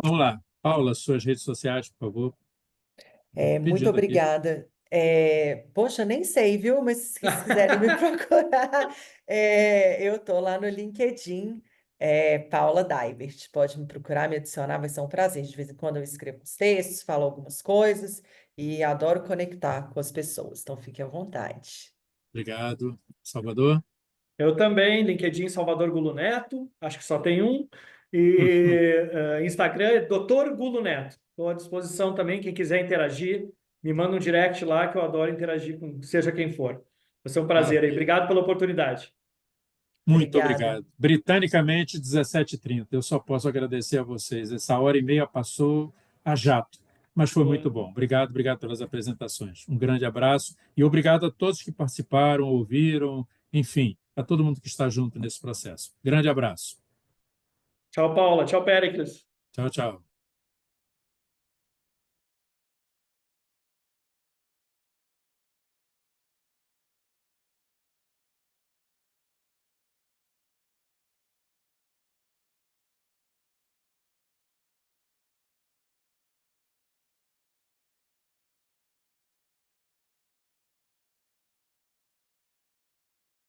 Vamos lá. Paula, suas redes sociais, por favor. Estou
Muito
pedindo aqui.
obrigada. Poxa, nem sei, viu? Mas se vocês quiserem me procurar, eu tô lá no LinkedIn, Paula Divert. Pode me procurar, me adicionar, vai ser um prazer. De vez em quando eu escrevo uns textos, falo algumas coisas e adoro conectar com as pessoas, então fique à vontade.
Obrigado. Salvador?
Eu também, LinkedIn Salvador Gulo Neto, acho que só tem um. E Instagram é Dr. Gulo Neto. Estou à disposição também, quem quiser interagir, me manda um direct lá que eu adoro interagir com seja quem for. Vai ser um prazer aí.
Maravilha.
Obrigado pela oportunidade.
Muito
Obrigada.
obrigado. Britanicamente, 17h30. Eu só posso agradecer a vocês. Essa hora e meia passou a jato, mas foi muito
Boa.
bom. Obrigado pelas apresentações. Um grande abraço e obrigado a todos que participaram, ouviram, enfim, a todo mundo que está junto nesse processo. Grande abraço.
Tchau, Paula. Tchau, Péricles.
Tchau, tchau.